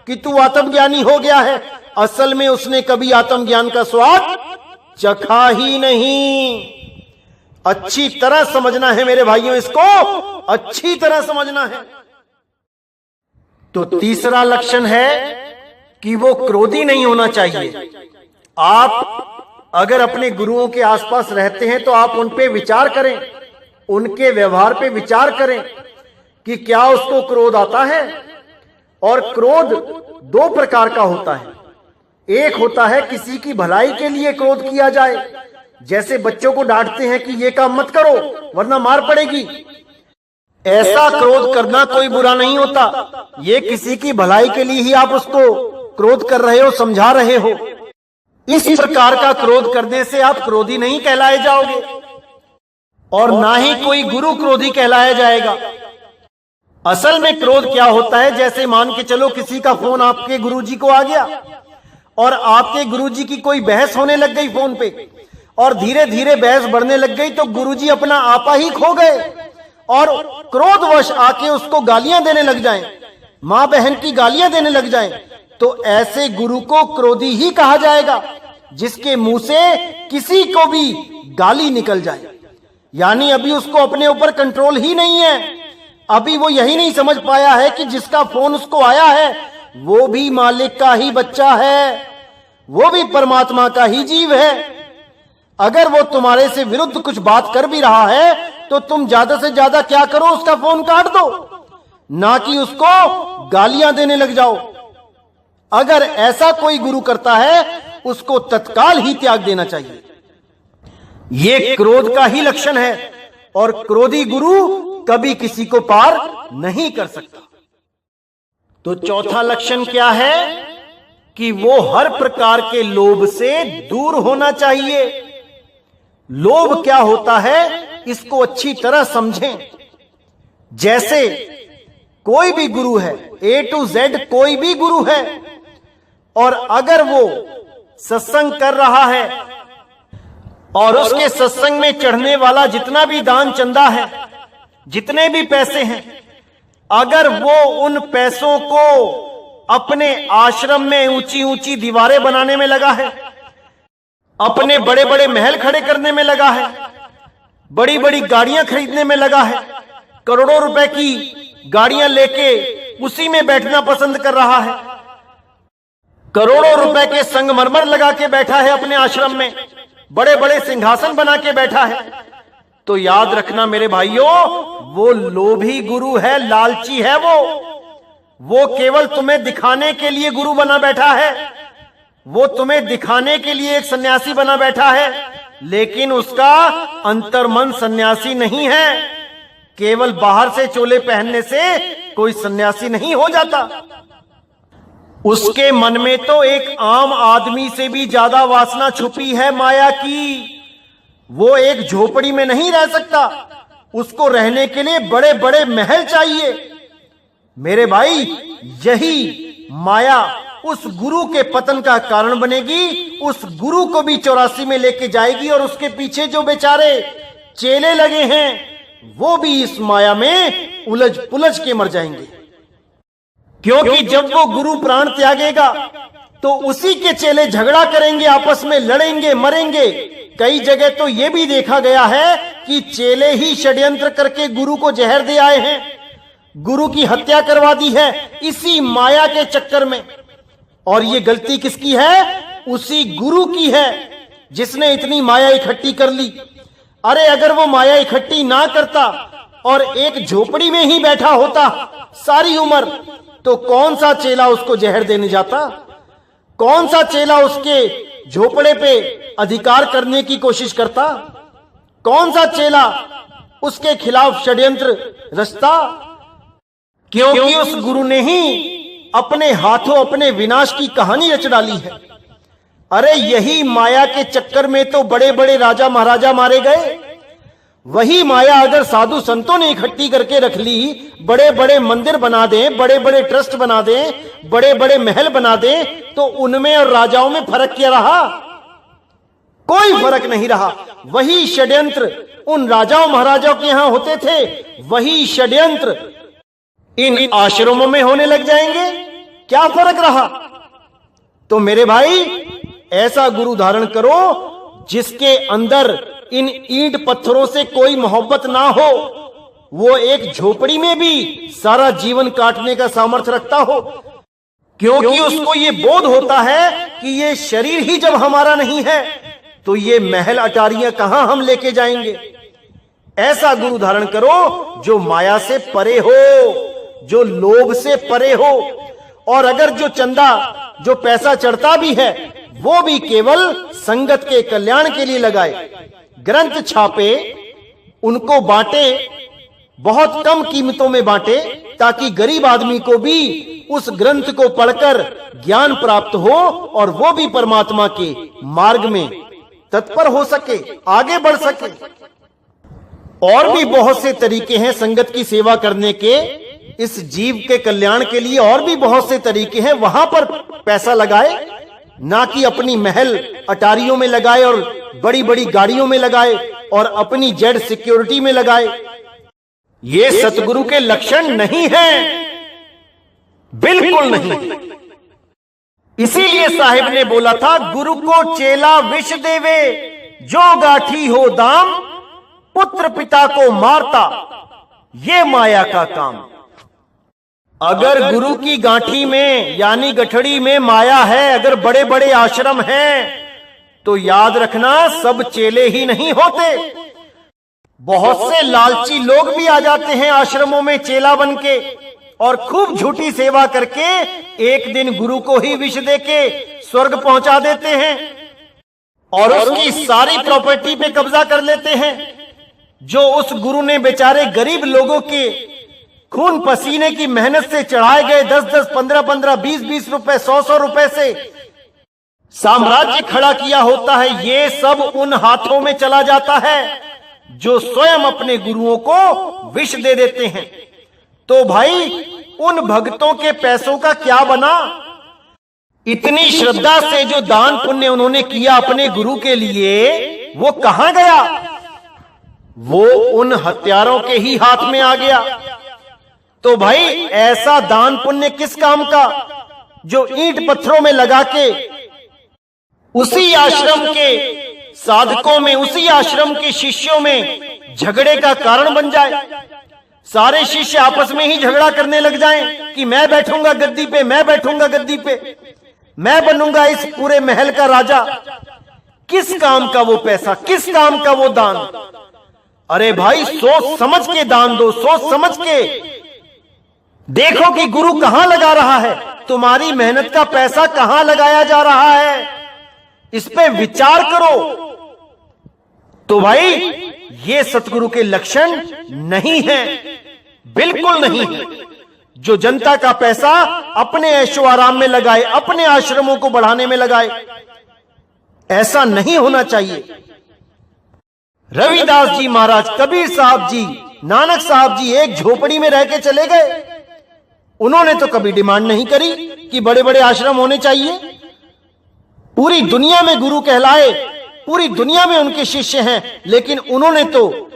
कि तू आत्मज्ञानी हो गया है। असल में उसने कभी आत्मज्ञान का स्वाद चखा ही नहीं। अच्छी तरह समझना है मेरे भाइयों, इसको अच्छी तरह समझना है। तो तीसरा लक्षण है कि वो क्रोधी नहीं होना चाहिए। आप अगर अपने गुरुओं के आसपास रहते हैं तो आप उन पे विचार करें, उनके व्यवहार पे विचार करें कि क्या उसको क्रोध आता है। और क्रोध दो प्रकार का होता है। एक होता है किसी की भलाई के लिए क्रोध किया जाए, जैसे बच्चों को डांटते हैं कि ये काम मत करो वरना मार पड़ेगी। ऐसा क्रोध करना कोई बुरा नहीं होता, ये किसी की भलाई के लिए ही आप उसको क्रोध कर रहे हो, समझा रहे हो। इस प्रकार का क्रोध करने से आप क्रोधी नहीं कहलाए जाओगे और ना ही कोई गुरु क्रोधी कहलाया जाएगा। असल में क्रोध क्या होता है, जैसे मान के चलो किसी का फोन आपके गुरुजी को आ गया और आपके गुरुजी की कोई बहस होने लग गई फोन पे, और धीरे धीरे बहस बढ़ने लग गई तो गुरुजी अपना आपा ही खो गए और क्रोधवश आके उसको गालियां देने लग जाएं, मां बहन की गालियां देने लग जाएं, तो ऐसे गुरु को क्रोधी ही कहा जाएगा जिसके मुंह से किसी को भी गाली निकल जाए। यानी अभी उसको अपने ऊपर कंट्रोल ही नहीं है। अभी वो यही नहीं समझ पाया है कि जिसका फोन उसको आया है वो भी मालिक का ही बच्चा है, वो भी परमात्मा का ही जीव है। अगर वो तुम्हारे से विरुद्ध कुछ बात कर भी रहा है तो तुम ज्यादा से ज्यादा क्या करो, उसका फोन काट दो, ना कि उसको गालियां देने लग जाओ। अगर ऐसा कोई गुरु करता है उसको तत्काल ही त्याग देना चाहिए। यह क्रोध का ही लक्षण है और क्रोधी गुरु कभी किसी को पार नहीं कर सकता। तो चौथा लक्षण क्या है कि वो हर प्रकार के लोभ से दूर होना चाहिए। लोभ क्या होता है इसको अच्छी तरह समझें। जैसे कोई भी गुरु है, A to Z कोई भी गुरु है, और अगर वो सत्संग कर रहा है और उसके सत्संग में चढ़ने वाला जितना भी दान चंदा है, जितने भी पैसे हैं, अगर वो उन पैसों को अपने आश्रम में ऊंची ऊंची दीवारें बनाने में लगा है, अपने बड़े बड़े महल खड़े करने में लगा है, बड़ी बड़ी गाड़ियां खरीदने में लगा है, करोड़ों रुपए की गाड़ियां लेके उसी में बैठना पसंद कर रहा है, करोड़ों रुपए के संगमरमर लगा के बैठा है अपने आश्रम में, बड़े बड़े सिंहासन बना के बैठा है, तो याद रखना मेरे भाइयों, वो लोभी गुरु है, लालची है। वो केवल तुम्हें दिखाने के लिए गुरु बना बैठा है, वो तुम्हें दिखाने के लिए एक सन्यासी बना बैठा है, लेकिन उसका अंतर्मन सन्यासी नहीं है। केवल बाहर से चोले पहनने से कोई सन्यासी नहीं हो जाता। उसके मन में तो एक आम आदमी से भी ज्यादा वासना छुपी है माया की। वो एक झोपड़ी में नहीं रह सकता, उसको रहने के लिए बड़े बड़े महल चाहिए। मेरे भाई, यही माया उस गुरु के पतन का कारण बनेगी। उस गुरु को भी 84 में लेके जाएगी और उसके पीछे जो बेचारे चेले लगे हैं वो भी इस माया में उलझ पुलझ के मर जाएंगे। क्योंकि जब वो गुरु प्राण त्यागेगा तो उसी के चेले झगड़ा करेंगे, आपस में लड़ेंगे, मरेंगे। कई जगह तो ये भी देखा गया है कि चेले ही षड्यंत्र करके गुरु को जहर दे आए हैं, गुरु की हत्या करवा दी है इसी माया के चक्कर में। और ये गलती किसकी है? उसी गुरु की है जिसने इतनी माया इकट्ठी कर ली। अरे अगर वो माया इकट्ठी ना करता और एक झोपड़ी में ही बैठा होता सारी उम्र, तो कौन सा चेला उसको जहर देने जाता? कौन सा चेला उसके झोपड़े पे अधिकार करने की कोशिश करता? कौन सा चेला उसके खिलाफ षड्यंत्र रचता? क्योंकि उस गुरु ने ही अपने हाथों अपने विनाश की कहानी रच डाली है। अरे यही माया के चक्कर में तो बड़े बड़े राजा महाराजा मारे गए। वही माया अगर साधु संतों ने इकट्ठी करके रख ली, बड़े बड़े मंदिर बना दें, बड़े बड़े ट्रस्ट बना दें, बड़े बड़े महल बना दें, तो उनमें और राजाओं में फर्क क्या रहा? कोई फर्क नहीं रहा। वही षड्यंत्र उन राजाओं महाराजाओं के यहां होते थे, वही षड्यंत्र इन आश्रमों में होने लग जाएंगे। क्या फर्क रहा? तो मेरे भाई, ऐसा गुरु धारण करो जिसके अंदर इन ईंट पत्थरों से कोई मोहब्बत ना हो, वो एक झोपड़ी में भी सारा जीवन काटने का सामर्थ्य रखता हो। क्योंकि उसको ये बोध होता है कि ये शरीर ही जब हमारा नहीं है तो ये महल अटारियां कहां हम लेके जाएंगे। ऐसा गुरु धारण करो जो माया से परे हो, जो लोभ से परे हो। और अगर जो चंदा, जो पैसा चढ़ता भी है, वो भी केवल संगत के कल्याण के लिए लगाए। ग्रंथ छापे, उनको बांटे, बहुत कम कीमतों में बांटे, ताकि गरीब आदमी को भी उस ग्रंथ को पढ़कर ज्ञान प्राप्त हो और वो भी परमात्मा के मार्ग में तत्पर हो सके, आगे बढ़ सके। और भी बहुत से तरीके हैं संगत की सेवा करने के, इस जीव के कल्याण के लिए और भी बहुत से तरीके हैं। वहां पर पैसा लगाए, ना कि अपनी महल अटारियों में लगाए और बड़ी बड़ी गाड़ियों में लगाए और अपनी जेड सिक्योरिटी में लगाए। ये सतगुरु के लक्षण नहीं है, बिल्कुल नहीं। इसीलिए साहिब ने बोला था, गुरु को चेला विष देवे, जो गाठी हो दाम, पुत्र पिता को मारता, ये माया का काम। अगर गुरु की गांठी में यानी गठड़ी में माया है, अगर बड़े बड़े आश्रम हैं, तो याद रखना सब चेले ही नहीं होते। बहुत से लालची लोग भी आ जाते हैं आश्रमों में चेला बन के और खूब झूठी सेवा करके एक दिन गुरु को ही विष देके स्वर्ग पहुंचा देते हैं और उसकी सारी प्रॉपर्टी पे कब्जा कर लेते हैं, जो उस गुरु ने बेचारे गरीब लोगों के खून पसीने की मेहनत से चढ़ाए गए 10-10, 15-15, 20-20 रुपए, 100-100 रुपए से साम्राज्य खड़ा किया होता है, ये सब उन हाथों में चला जाता है जो स्वयं अपने गुरुओं को विष दे देते हैं। तो भाई उन भक्तों के पैसों का क्या बना? इतनी श्रद्धा से जो दान पुण्य उन्होंने किया अपने गुरु के लिए, वो कहां गया? वो उन हत्यारों के ही हाथ में आ गया। तो भाई ऐसा दान पुण्य किस काम का, जो ईंट पत्थरों में लगा के उसी आश्रम के साधकों में, उसी आश्रम के शिष्यों में झगड़े का कारण बन जाए। सारे शिष्य आपस में ही झगड़ा करने लग जाएं कि मैं बैठूंगा गद्दी पे, मैं बैठूंगा गद्दी पे, मैं बनूंगा इस पूरे महल का राजा। किस काम का वो पैसा, किस काम का वो दान? अरे भाई सोच समझ के दान दो, सोच समझ के देखो कि गुरु कहां लगा रहा है, तुम्हारी मेहनत का पैसा कहां लगाया जा रहा है, इस पे विचार करो। तो भाई ये सतगुरु के लक्षण नहीं है, बिल्कुल नहीं है। जो जनता का पैसा अपने ऐशो आराम में लगाए, अपने आश्रमों को बढ़ाने में लगाए, ऐसा नहीं होना चाहिए। रविदास जी महाराज, कबीर साहब जी, नानक साहब जी एक झोपड़ी में रह के चले गए। उन्होंने तो कभी डिमांड नहीं करी कि बड़े बड़े आश्रम होने चाहिए। पूरी दुनिया में गुरु कहलाए, पूरी दुनिया में उनके शिष्य हैं, लेकिन उन्होंने तो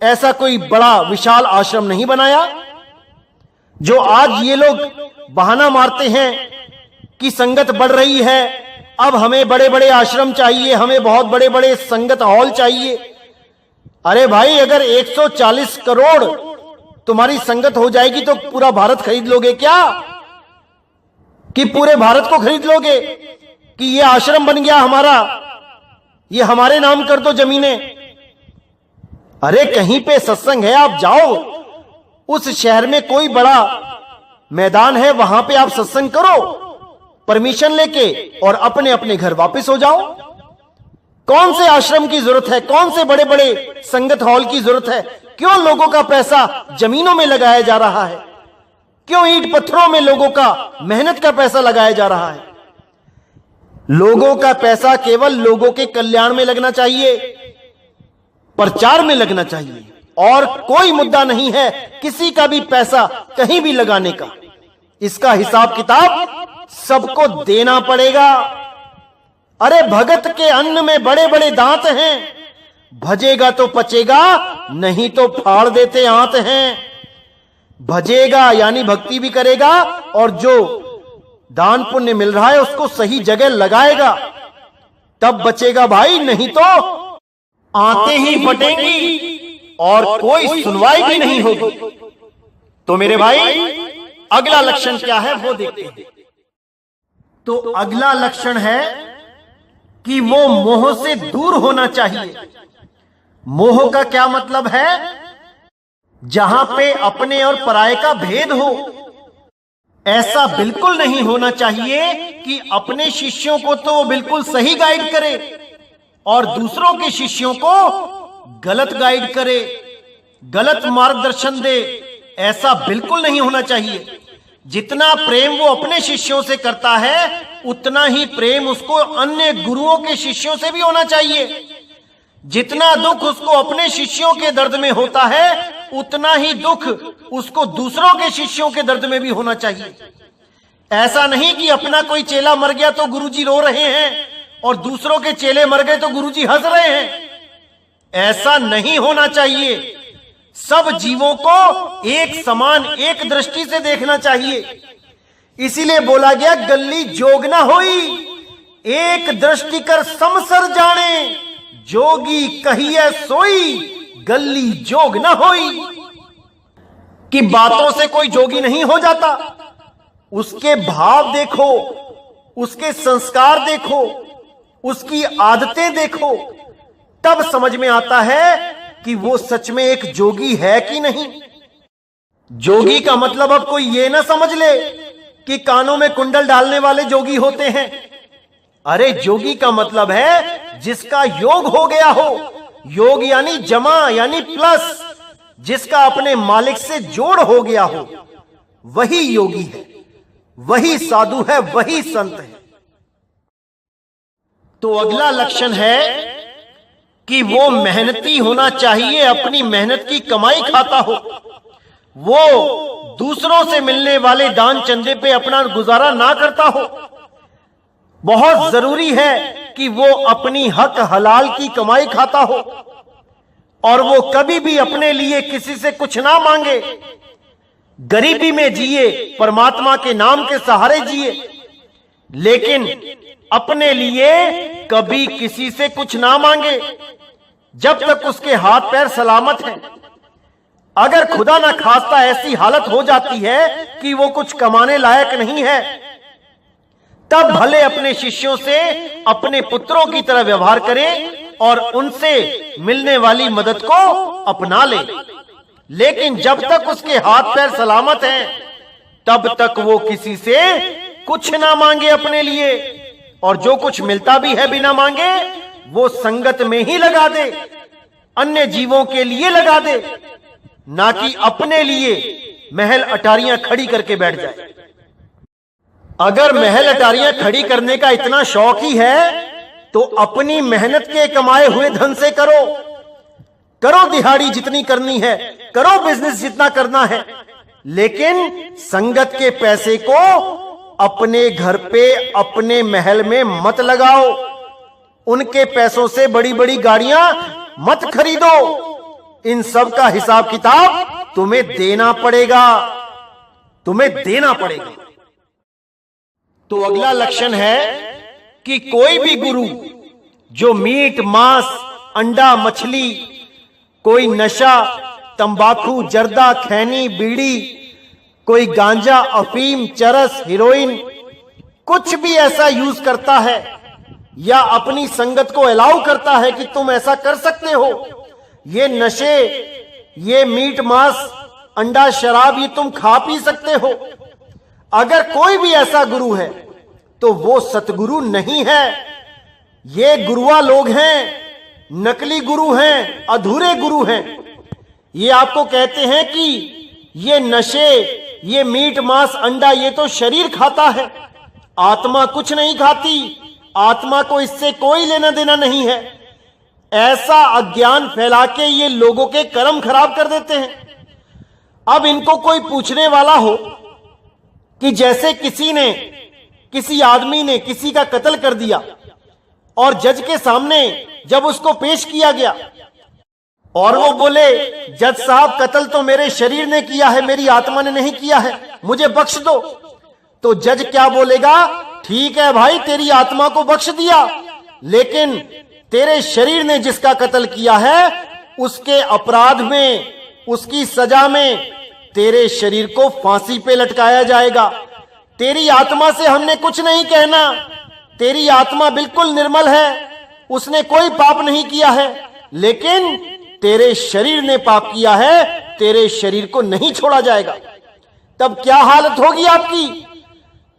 ऐसा कोई बड़ा विशाल आश्रम नहीं बनाया। जो आज ये लोग बहाना मारते हैं कि संगत बढ़ रही है, अब हमें बड़े बड़े आश्रम चाहिए, हमें बहुत बड़े बड़े संगत हॉल चाहिए। अरे भाई अगर 140 करोड़ तुम्हारी संगत हो जाएगी तो पूरा भारत खरीद लोगे क्या? कि पूरे भारत को खरीद लोगे कि ये आश्रम बन गया हमारा, ये हमारे नाम कर दो जमीनें? अरे कहीं पे सत्संग है, आप जाओ, उस शहर में कोई बड़ा मैदान है, वहां पे आप सत्संग करो परमिशन लेके और अपने अपने घर वापस हो जाओ। कौन से आश्रम की जरूरत है, कौन से बड़े बड़े संगत हॉल की जरूरत है? क्यों लोगों का पैसा जमीनों में लगाया जा रहा है? क्यों ईंट पत्थरों में लोगों का मेहनत का पैसा लगाया जा रहा है? लोगों का पैसा केवल लोगों के कल्याण में लगना चाहिए, प्रचार में लगना चाहिए, और कोई मुद्दा नहीं है किसी का भी पैसा कहीं भी लगाने का। इसका हिसाब किताब सबको देना पड़ेगा। अरे भगत के अन्न में बड़े बड़े दांत हैं, भजेगा तो पचेगा, नहीं तो फाड़ देते आंत हैं। भजेगा यानी भक्ति भी करेगा, और जो दान पुण्य मिल रहा है उसको सही जगह लगाएगा, तब बचेगा भाई, नहीं तो आते ही फटेंगी और कोई सुनवाई भी नहीं होगी। तो मेरे भाई अगला लक्षण क्या है वो देखते हैं। तो अगला लक्षण है कि वो मोह से दूर होना चाहिए। मोह का क्या मतलब है? जहां पे अपने और पराये का भेद हो। ऐसा बिल्कुल नहीं होना चाहिए कि अपने शिष्यों को तो वो बिल्कुल सही गाइड करे और दूसरों के शिष्यों को गलत गाइड करे, गलत मार्गदर्शन दे। ऐसा बिल्कुल नहीं होना चाहिए। जितना प्रेम वो अपने शिष्यों से करता है, उतना ही प्रेम उसको अन्य गुरुओं के शिष्यों से भी होना चाहिए। जितना दुख उसको अपने शिष्यों के दर्द में होता है, उतना ही दुख उसको दूसरों के शिष्यों के दर्द में भी होना चाहिए। ऐसा नहीं कि अपना कोई चेला मर गया तो गुरुजी रो रहे हैं और दूसरों के चेले मर गए तो गुरुजी हंस रहे हैं। ऐसा नहीं होना चाहिए। सब जीवों को एक समान, एक दृष्टि से देखना चाहिए। इसीलिए बोला गया गल्ली जोग ना होई, एक दृष्टि कर समसर जाने, जोगी कहिए सोई, गल्ली जोग ना होई। कि बातों से कोई जोगी नहीं हो जाता, उसके भाव देखो, उसके संस्कार देखो, उसकी आदतें देखो, तब समझ में आता है कि वो सच में एक जोगी है कि नहीं। जोगी का मतलब अब कोई ये ना समझ ले कि कानों में कुंडल डालने वाले जोगी होते हैं। अरे जोगी का मतलब है जिसका योग हो गया हो, योग यानी जमा यानी प्लस, जिसका अपने मालिक से जोड़ हो गया हो, वही योगी है, वही साधु है, वही संत है। तो अगला लक्षण है कि वो मेहनती होना चाहिए, अपनी मेहनत की कमाई खाता हो, वो दूसरों से मिलने वाले दान चंदे पे अपना गुजारा ना करता हो। बहुत जरूरी है कि वो अपनी हक हलाल की कमाई खाता हो और वो कभी भी अपने लिए किसी से कुछ ना मांगे, गरीबी में जिए, परमात्मा के नाम के सहारे जिए, लेकिन अपने लिए कभी किसी से कुछ ना मांगे जब तक उसके हाथ पैर सलामत हैं। अगर खुदा ना खास्ता ऐसी हालत हो जाती है कि वो कुछ कमाने लायक नहीं है, तब भले अपने शिष्यों से अपने पुत्रों की तरह व्यवहार करें और उनसे मिलने वाली मदद को अपना ले, लेकिन जब तक उसके हाथ पैर सलामत हैं तब तक वो किसी से कुछ ना मांगे अपने लिए, और जो कुछ मिलता भी है बिना मांगे वो संगत में ही लगा दे, अन्य जीवों के लिए लगा दे, ना कि अपने लिए महल अटारियां खड़ी करके बैठ जाए। अगर महल अटारियां खड़ी करने का इतना शौक ही है तो अपनी मेहनत के कमाए हुए धन से करो, करो दिहाड़ी जितनी करनी है, करो बिजनेस जितना करना है, लेकिन संगत के पैसे को अपने घर पे अपने महल में मत लगाओ। उनके पैसों से बड़ी बड़ी गाड़ियां मत खरीदो। इन सब का हिसाब किताब तुम्हें देना पड़ेगा, तुम्हें देना पड़ेगा। तो अगला लक्षण है कि कोई भी गुरु जो मीट, मांस, अंडा, मछली, कोई नशा, तंबाकू, जर्दा, खैनी, बीड़ी, कोई गांजा, अफीम, चरस, हीरोइन, कुछ भी ऐसा यूज करता है या अपनी संगत को अलाउ करता है कि तुम ऐसा कर सकते हो, ये नशे, ये मीट, मांस, अंडा, शराब, ये तुम खा पी सकते हो, अगर कोई भी ऐसा गुरु है तो वो सतगुरु नहीं है। ये गुरुआ लोग हैं, नकली गुरु हैं, अधूरे गुरु हैं। ये आपको कहते हैं कि ये नशे, ये मीट, मांस, अंडा, ये तो शरीर खाता है, आत्मा कुछ नहीं खाती, आत्मा को इससे कोई लेना देना नहीं है। ऐसा अज्ञान फैला के ये लोगों के कर्म खराब कर देते हैं। अब इनको कोई पूछने वाला हो कि जैसे किसी आदमी ने किसी का कत्ल कर दिया और जज के सामने जब उसको पेश किया गया और वो बोले जज साहब कत्ल तो मेरे शरीर ने किया है, मेरी आत्मा ने नहीं किया है, मुझे बख्श दो, तो जज क्या बोलेगा? ठीक है भाई, तेरी आत्मा को बख्श दिया, लेकिन तेरे शरीर ने जिसका कत्ल किया है उसके अपराध में, उसकी सजा में तेरे शरीर को फांसी पे लटकाया जाएगा। तेरी आत्मा से हमने कुछ नहीं कहना, तेरी आत्मा बिल्कुल निर्मल है, उसने कोई पाप नहीं किया है, लेकिन तेरे शरीर ने पाप किया है, तेरे शरीर को नहीं छोड़ा जाएगा। तब क्या हालत होगी आपकी?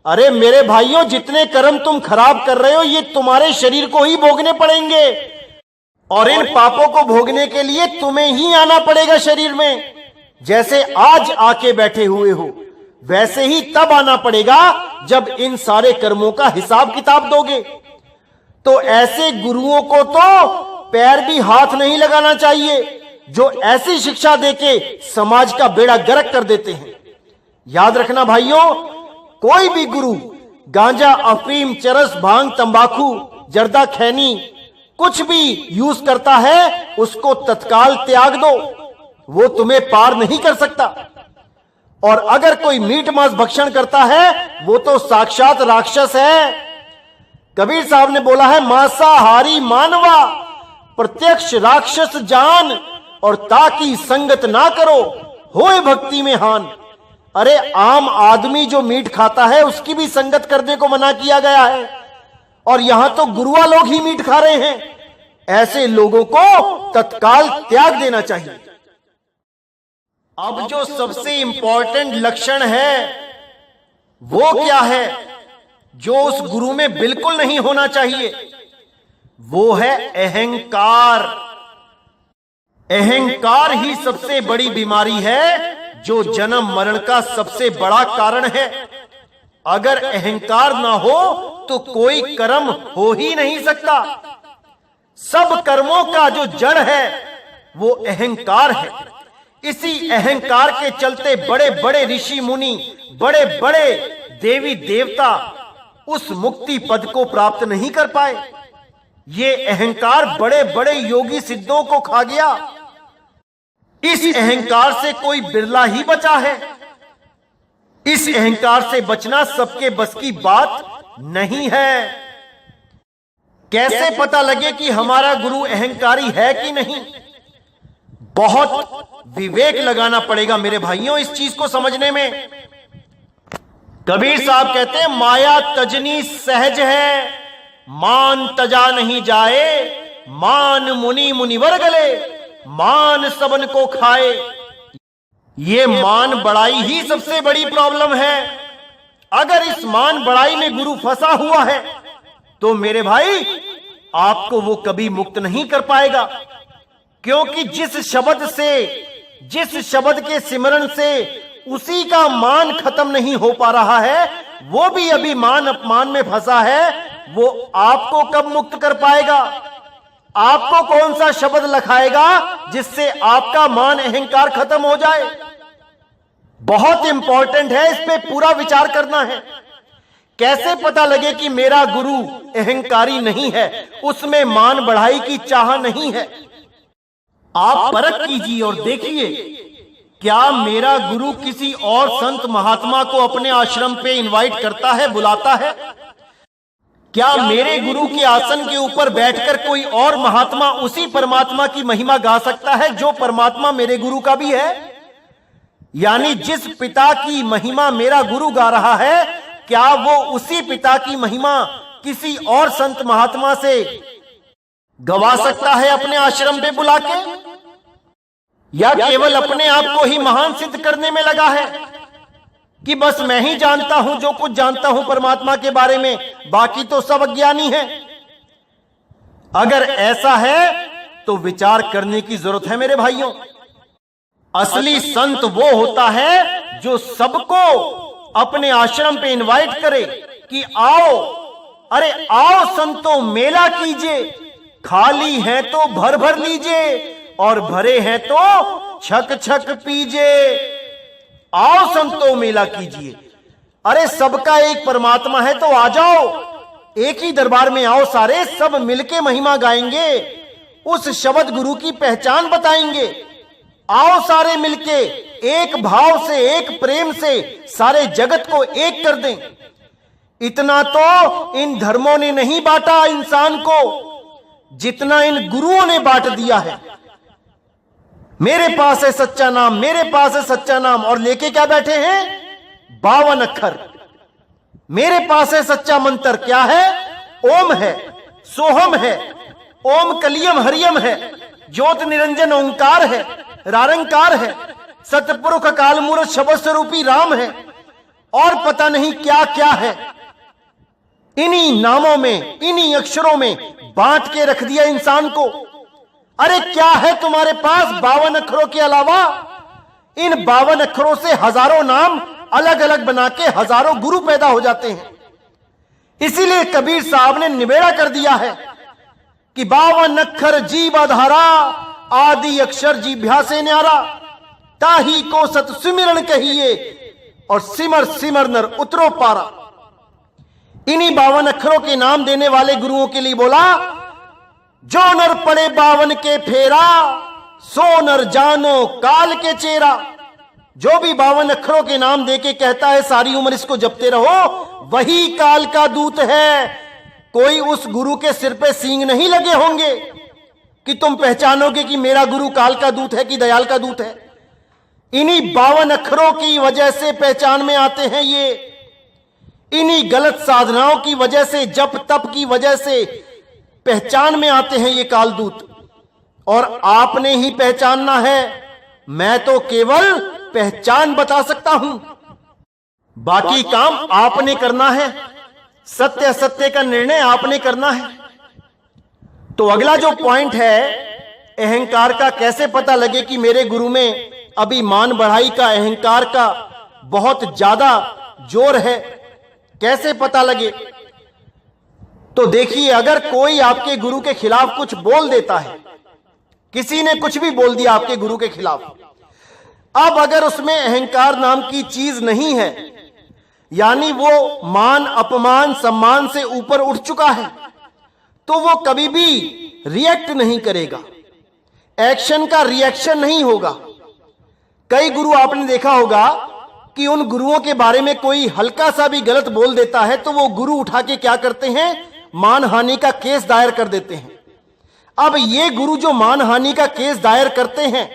अरे मेरे भाइयों, जितने कर्म तुम खराब कर रहे हो ये तुम्हारे शरीर को ही भोगने पड़ेंगे, और इन पापों को भोगने के लिए तुम्हें ही आना पड़ेगा शरीर में। जैसे आज आके बैठे हुए हो वैसे ही तब आना पड़ेगा जब इन सारे कर्मों का हिसाब किताब दोगे। तो ऐसे गुरुओं को तो पैर भी हाथ नहीं लगाना चाहिए जो ऐसी शिक्षा देके समाज का बेड़ा गर्क कर देते हैं। याद रखना भाइयों, कोई भी गुरु गांजा, अफीम, चरस, भांग, तंबाकू, जर्दा, खैनी कुछ भी यूज करता है, उसको तत्काल त्याग दो, वो तुम्हें पार नहीं कर सकता। और अगर कोई मीट मांस भक्षण करता है, वो तो साक्षात राक्षस है। कबीर साहब ने बोला है, मांसाहारी मानवा प्रत्यक्ष राक्षस जान, और ताकि संगत ना करो होए भक्ति में हान। अरे आम आदमी जो मीट खाता है, उसकी भी संगत करने को मना किया गया है, और यहां तो गुरुआ लोग ही मीट खा रहे हैं। ऐसे लोगों को तत्काल त्याग देना चाहिए। अब जो सबसे इंपॉर्टेंट लक्षण है वो क्या है, जो उस गुरु में बिल्कुल नहीं होना चाहिए, वो है अहंकार। अहंकार ही सबसे बड़ी बीमारी है, जो जन्म मरण का सबसे बड़ा कारण है। अगर अहंकार ना हो तो कोई कर्म हो ही नहीं सकता। सब कर्मों का जो जड़ है वो अहंकार है। इसी अहंकार के चलते बड़े बड़े ऋषि मुनि, बड़े बड़े देवी देवता उस मुक्ति पद को प्राप्त नहीं कर पाए। ये अहंकार बड़े बड़े योगी सिद्धों को खा गया। इस अहंकार से कोई बिरला ही बचा है। इस अहंकार से बचना सबके बस की बात नहीं है। कैसे पता लगे कि हमारा गुरु अहंकारी है कि नहीं? बहुत विवेक लगाना पड़ेगा मेरे भाइयों इस चीज को समझने में। कबीर साहब कहते हैं, माया तजनी सहज है, मान तजा नहीं जाए, मान मुनि मुनिवर गले, मान सबन को खाए। ये मान बड़ाई ही सबसे बड़ी प्रॉब्लम है। अगर इस मान बड़ाई में गुरु फंसा हुआ है तो मेरे भाई आपको वो कभी मुक्त नहीं कर पाएगा। क्योंकि जिस शब्द के सिमरन से उसी का मान खत्म नहीं हो पा रहा है, वो भी अभी मान अपमान में फंसा है, वो आपको कब मुक्त कर पाएगा? आपको कौन सा शब्द लखाएगा जिससे आपका मान अहंकार खत्म हो जाए? बहुत इंपॉर्टेंट है, इस पे पूरा विचार करना है। कैसे पता लगे कि मेरा गुरु अहंकारी नहीं है, उसमें मान बढ़ाई की चाह नहीं है? आप परख कीजिए और देखिए, क्या मेरा गुरु किसी और संत महात्मा को अपने आश्रम पे इनवाइट करता है, बुलाता है? क्या मेरे गुरु के आसन के ऊपर बैठकर कोई और महात्मा उसी परमात्मा की महिमा गा सकता है जो परमात्मा मेरे गुरु का भी है? यानी जिस पिता की महिमा मेरा गुरु गा रहा है, क्या वो उसी पिता की महिमा किसी और संत महात्मा से गवा सकता है अपने आश्रम पे बुला के? या केवल अपने आप को ही महान सिद्ध करने में लगा है कि बस मैं ही जानता हूं, जो कुछ जानता हूं परमात्मा के बारे में, बाकी तो सब अज्ञानी है? अगर ऐसा है तो विचार करने की जरूरत है मेरे भाइयों। असली संत वो होता है जो सबको अपने आश्रम पे इनवाइट करे कि आओ, अरे आओ संतों मेला कीजिए, खाली है तो भर भर लीजिए और भरे हैं तो छक छक पीजिए। आओ संतों मेला कीजिए। अरे सबका एक परमात्मा है तो आ जाओ, एक ही दरबार में आओ, सारे सब मिलके महिमा गाएंगे, उस शब्द गुरु की पहचान बताएंगे। आओ सारे मिलके एक भाव से, एक प्रेम से सारे जगत को एक कर दें। इतना तो इन धर्मों ने नहीं बांटा इंसान को जितना इन गुरुओं ने बांट दिया है। मेरे पास है सच्चा नाम, मेरे पास है सच्चा नाम, और लेके क्या बैठे हैं? 52 अक्षर। मेरे पास है सच्चा मंत्र, क्या है? ओम है, सोहम है, ओम कलियम हरियम है, ज्योत निरंजन ओंकार है, रारंकार है, सतपुरुष काल मूर्त शब्द स्वरूपी राम है, और पता नहीं क्या क्या है। इन्हीं नामों में, इन्हीं अक्षरों में बांट के रख दिया इंसान को। अरे क्या है तुम्हारे पास 52 अक्षरों के अलावा? इन 52 अक्षरों से हजारों नाम अलग अलग बना के हजारों गुरु पैदा हो जाते हैं। इसीलिए कबीर साहब ने निबेड़ा कर दिया है कि 52 अक्षर जीव आधारा, आदि अक्षर जीभ्या से न्यारा, ताही को सत सुमिरन कहिए, और सिमर सिमर नर उतरो पारा। इन्हीं 52 अक्षरों के नाम देने वाले गुरुओं के लिए बोला, जो नर पड़े 52 के फेरा, सो नर जानो काल के चेहरा। जो भी 52 अक्षरों के नाम देके कहता है सारी उम्र इसको जपते रहो, वही काल का दूत है। कोई उस गुरु के सिर पे सींग नहीं लगे होंगे कि तुम पहचानोगे कि मेरा गुरु काल का दूत है कि दयाल का दूत है। इन्हीं 52 अक्षरों की वजह से पहचान में आते हैं ये, इन्हीं गलत साधनाओं की वजह से, जप तप की वजह से पहचान में आते हैं ये कालदूत। और आपने ही पहचानना है, मैं तो केवल पहचान बता सकता हूं, बाकी काम आपने करना है। सत्य असत्य का निर्णय आपने करना है। तो अगला जो पॉइंट है, अहंकार का कैसे पता लगे कि मेरे गुरु में अभी मान बढ़ाई का, अहंकार का बहुत ज्यादा जोर है, कैसे पता लगे? तो देखिए, अगर कोई आपके गुरु के खिलाफ कुछ बोल देता है, किसी ने कुछ भी बोल दिया आपके गुरु के खिलाफ, अब अगर उसमें अहंकार नाम की चीज नहीं है, यानी वो मान अपमान सम्मान से ऊपर उठ चुका है, तो वो कभी भी रिएक्ट नहीं करेगा, एक्शन का रिएक्शन नहीं होगा। कई गुरु आपने देखा होगा कि उन गुरुओं के बारे में कोई हल्का सा भी गलत बोल देता है तो वो गुरु उठा के क्या करते हैं, मानहानि का केस दायर कर देते हैं। अब ये गुरु जो मानहानि का केस दायर करते हैं,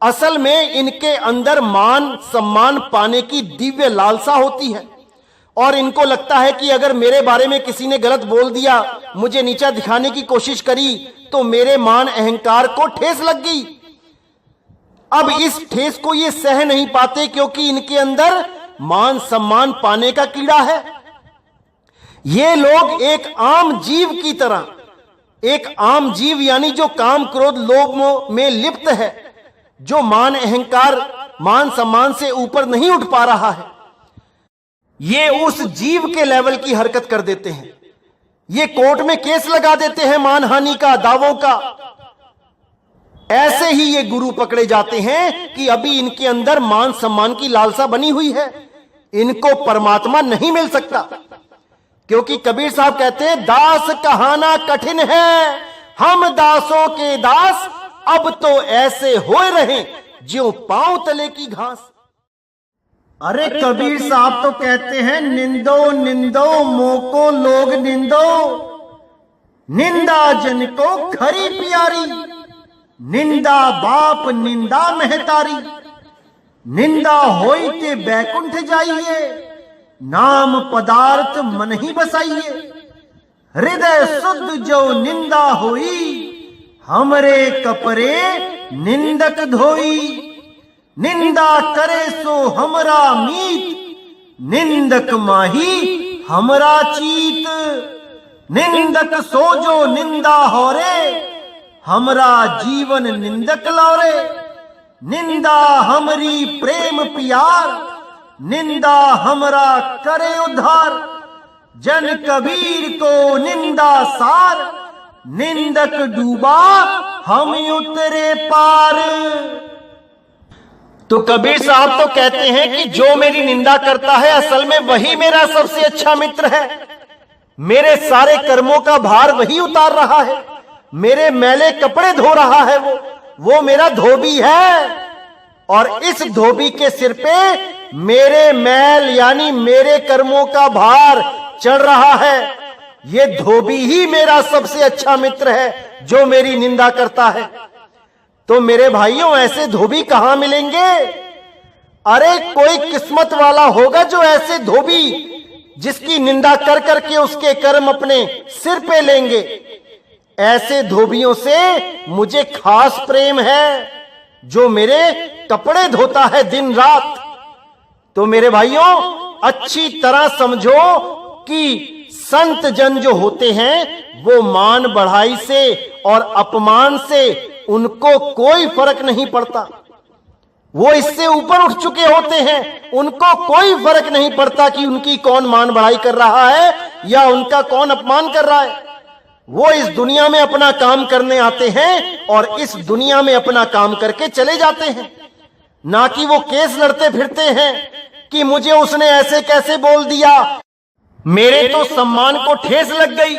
असल में इनके अंदर मान सम्मान पाने की दिव्य लालसा होती है और इनको लगता है कि अगर मेरे बारे में किसी ने गलत बोल दिया, मुझे नीचा दिखाने की कोशिश करी, तो मेरे मान अहंकार को ठेस लग गई। अब इस ठेस को ये सह नहीं पाते क्योंकि इनके अंदर मान सम्मान पाने का कीड़ा है। ये लोग एक आम जीव की तरह, एक आम जीव यानी जो काम क्रोध लोभ में लिप्त है, जो मान अहंकार मान सम्मान से ऊपर नहीं उठ पा रहा है, ये उस जीव के लेवल की हरकत कर देते हैं। ये कोर्ट में केस लगा देते हैं मानहानि का, दावों का। ऐसे ही ये गुरु पकड़े जाते हैं कि अभी इनके अंदर मान सम्मान की लालसा बनी हुई है, इनको परमात्मा नहीं मिल सकता। क्योंकि कबीर साहब कहते हैं, दास कहाना कठिन है, हम दासों के दास अब तो ऐसे होए रहे ज्यों पांव तले की घास। अरे कबीर साहब तो कहते हैं, निंदो निंदो मोको लोग निंदो, निंदा जन को खरी प्यारी, निंदा बाप निंदा महतारी, निंदा होई ते बैकुंठ जाइए, नाम पदार्थ मन ही बसाइए, हृदय शुद्ध जो निंदा होई, हमरे कपरे निंदक धोई, निंदा करे सो हमरा मीत, निंदक माही हमरा चीत, निंदक सो जो निंदा होरे, हमरा जीवन निंदक लौरे, निंदा हमरी प्रेम प्यार, निंदा हमरा करे उद्धार, जन कबीर को निंदा सार, निंदक डूबा हम उतरे पार। तो कबीर साहब तो कहते हैं कि जो मेरी निंदा करता है असल में वही मेरा सबसे अच्छा मित्र है। मेरे सारे कर्मों का भार वही उतार रहा है, मेरे मैले कपड़े धो रहा है, वो मेरा धोबी है। और इस धोबी के सिर पे मेरे मैल यानी मेरे कर्मों का भार चढ़ रहा है। ये धोबी ही मेरा सबसे अच्छा मित्र है जो मेरी निंदा करता है। तो मेरे भाइयों, ऐसे धोबी कहां मिलेंगे? अरे कोई किस्मत वाला होगा जो ऐसे धोबी जिसकी निंदा कर करके उसके कर्म अपने सिर पे लेंगे। ऐसे धोबियों से मुझे खास प्रेम है जो मेरे कपड़े धोता है दिन रात। तो मेरे भाइयों, अच्छी तरह समझो कि संत जन जो होते हैं वो मान बढ़ाई से और अपमान से उनको कोई फर्क नहीं पड़ता। वो इससे ऊपर उठ चुके होते हैं, उनको कोई फर्क नहीं पड़ता कि उनकी कौन मान बढ़ाई कर रहा है या उनका कौन अपमान कर रहा है। वो इस दुनिया में अपना काम करने आते हैं और इस दुनिया में अपना काम करके चले जाते हैं, ना कि वो केस लड़ते फिरते हैं कि मुझे उसने ऐसे कैसे बोल दिया, मेरे तो सम्मान को ठेस लग गई,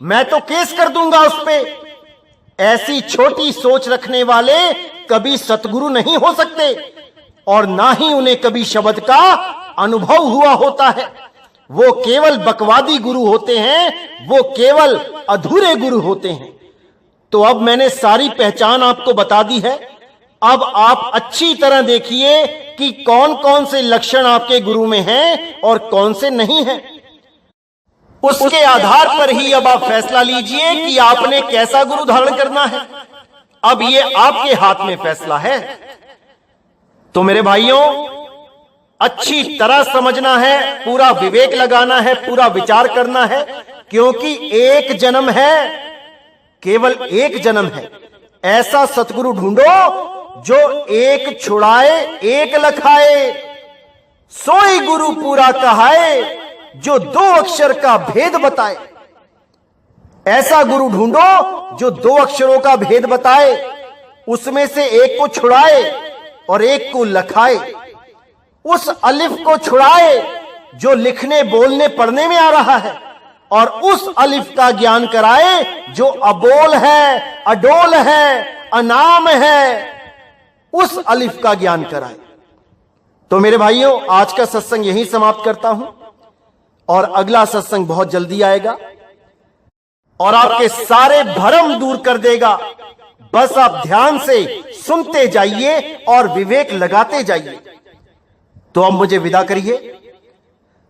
मैं तो केस कर दूंगा उस पे। ऐसी छोटी सोच रखने वाले कभी सतगुरु नहीं हो सकते और ना ही उन्हें कभी शब्द का अनुभव हुआ होता है। वो केवल बकवादी गुरु होते हैं, वो केवल अधूरे गुरु होते हैं। तो अब मैंने सारी पहचान आपको बता दी है। अब आप अच्छी तरह देखिए कि कौन कौन से लक्षण आपके गुरु में हैं और कौन से नहीं हैं। उसके आधार पर ही अब आप फैसला लीजिए कि आपने कैसा गुरु धारण करना है। अब ये आपके हाथ में फैसला है। तो मेरे भाइयों, अच्छी तरह समझना है, पूरा विवेक लगाना है, पूरा विचार करना है, क्योंकि एक जन्म है, केवल एक जन्म है। ऐसा सतगुरु ढूंढो जो एक छुड़ाए एक लखाए, सोई गुरु पूरा कहाए, जो 2 अक्षर का भेद बताए। ऐसा गुरु ढूंढो जो 2 अक्षरों का भेद बताए, उसमें से एक को छुड़ाए और एक को लखाए। उस अलिफ को छुड़ाए जो लिखने बोलने पढ़ने में आ रहा है, और उस अलिफ का ज्ञान कराए जो अबोल है, अडोल है, अनाम है। उस अलिफ का ज्ञान कराए। तो मेरे भाइयों, आज का सत्संग यहीं समाप्त करता हूं और अगला सत्संग बहुत जल्दी आएगा और आपके सारे भ्रम दूर कर देगा। बस आप ध्यान से सुनते जाइए और विवेक लगाते जाइए। तो अब मुझे विदा करिए।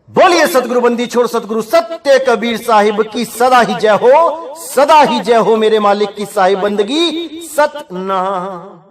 बोलिए सतगुरु बंदी छोड़ सतगुरु सत्य कबीर साहिब की सदा ही जय हो, सदा ही जय हो। मेरे मालिक की साहिब बंदगी सतनाम।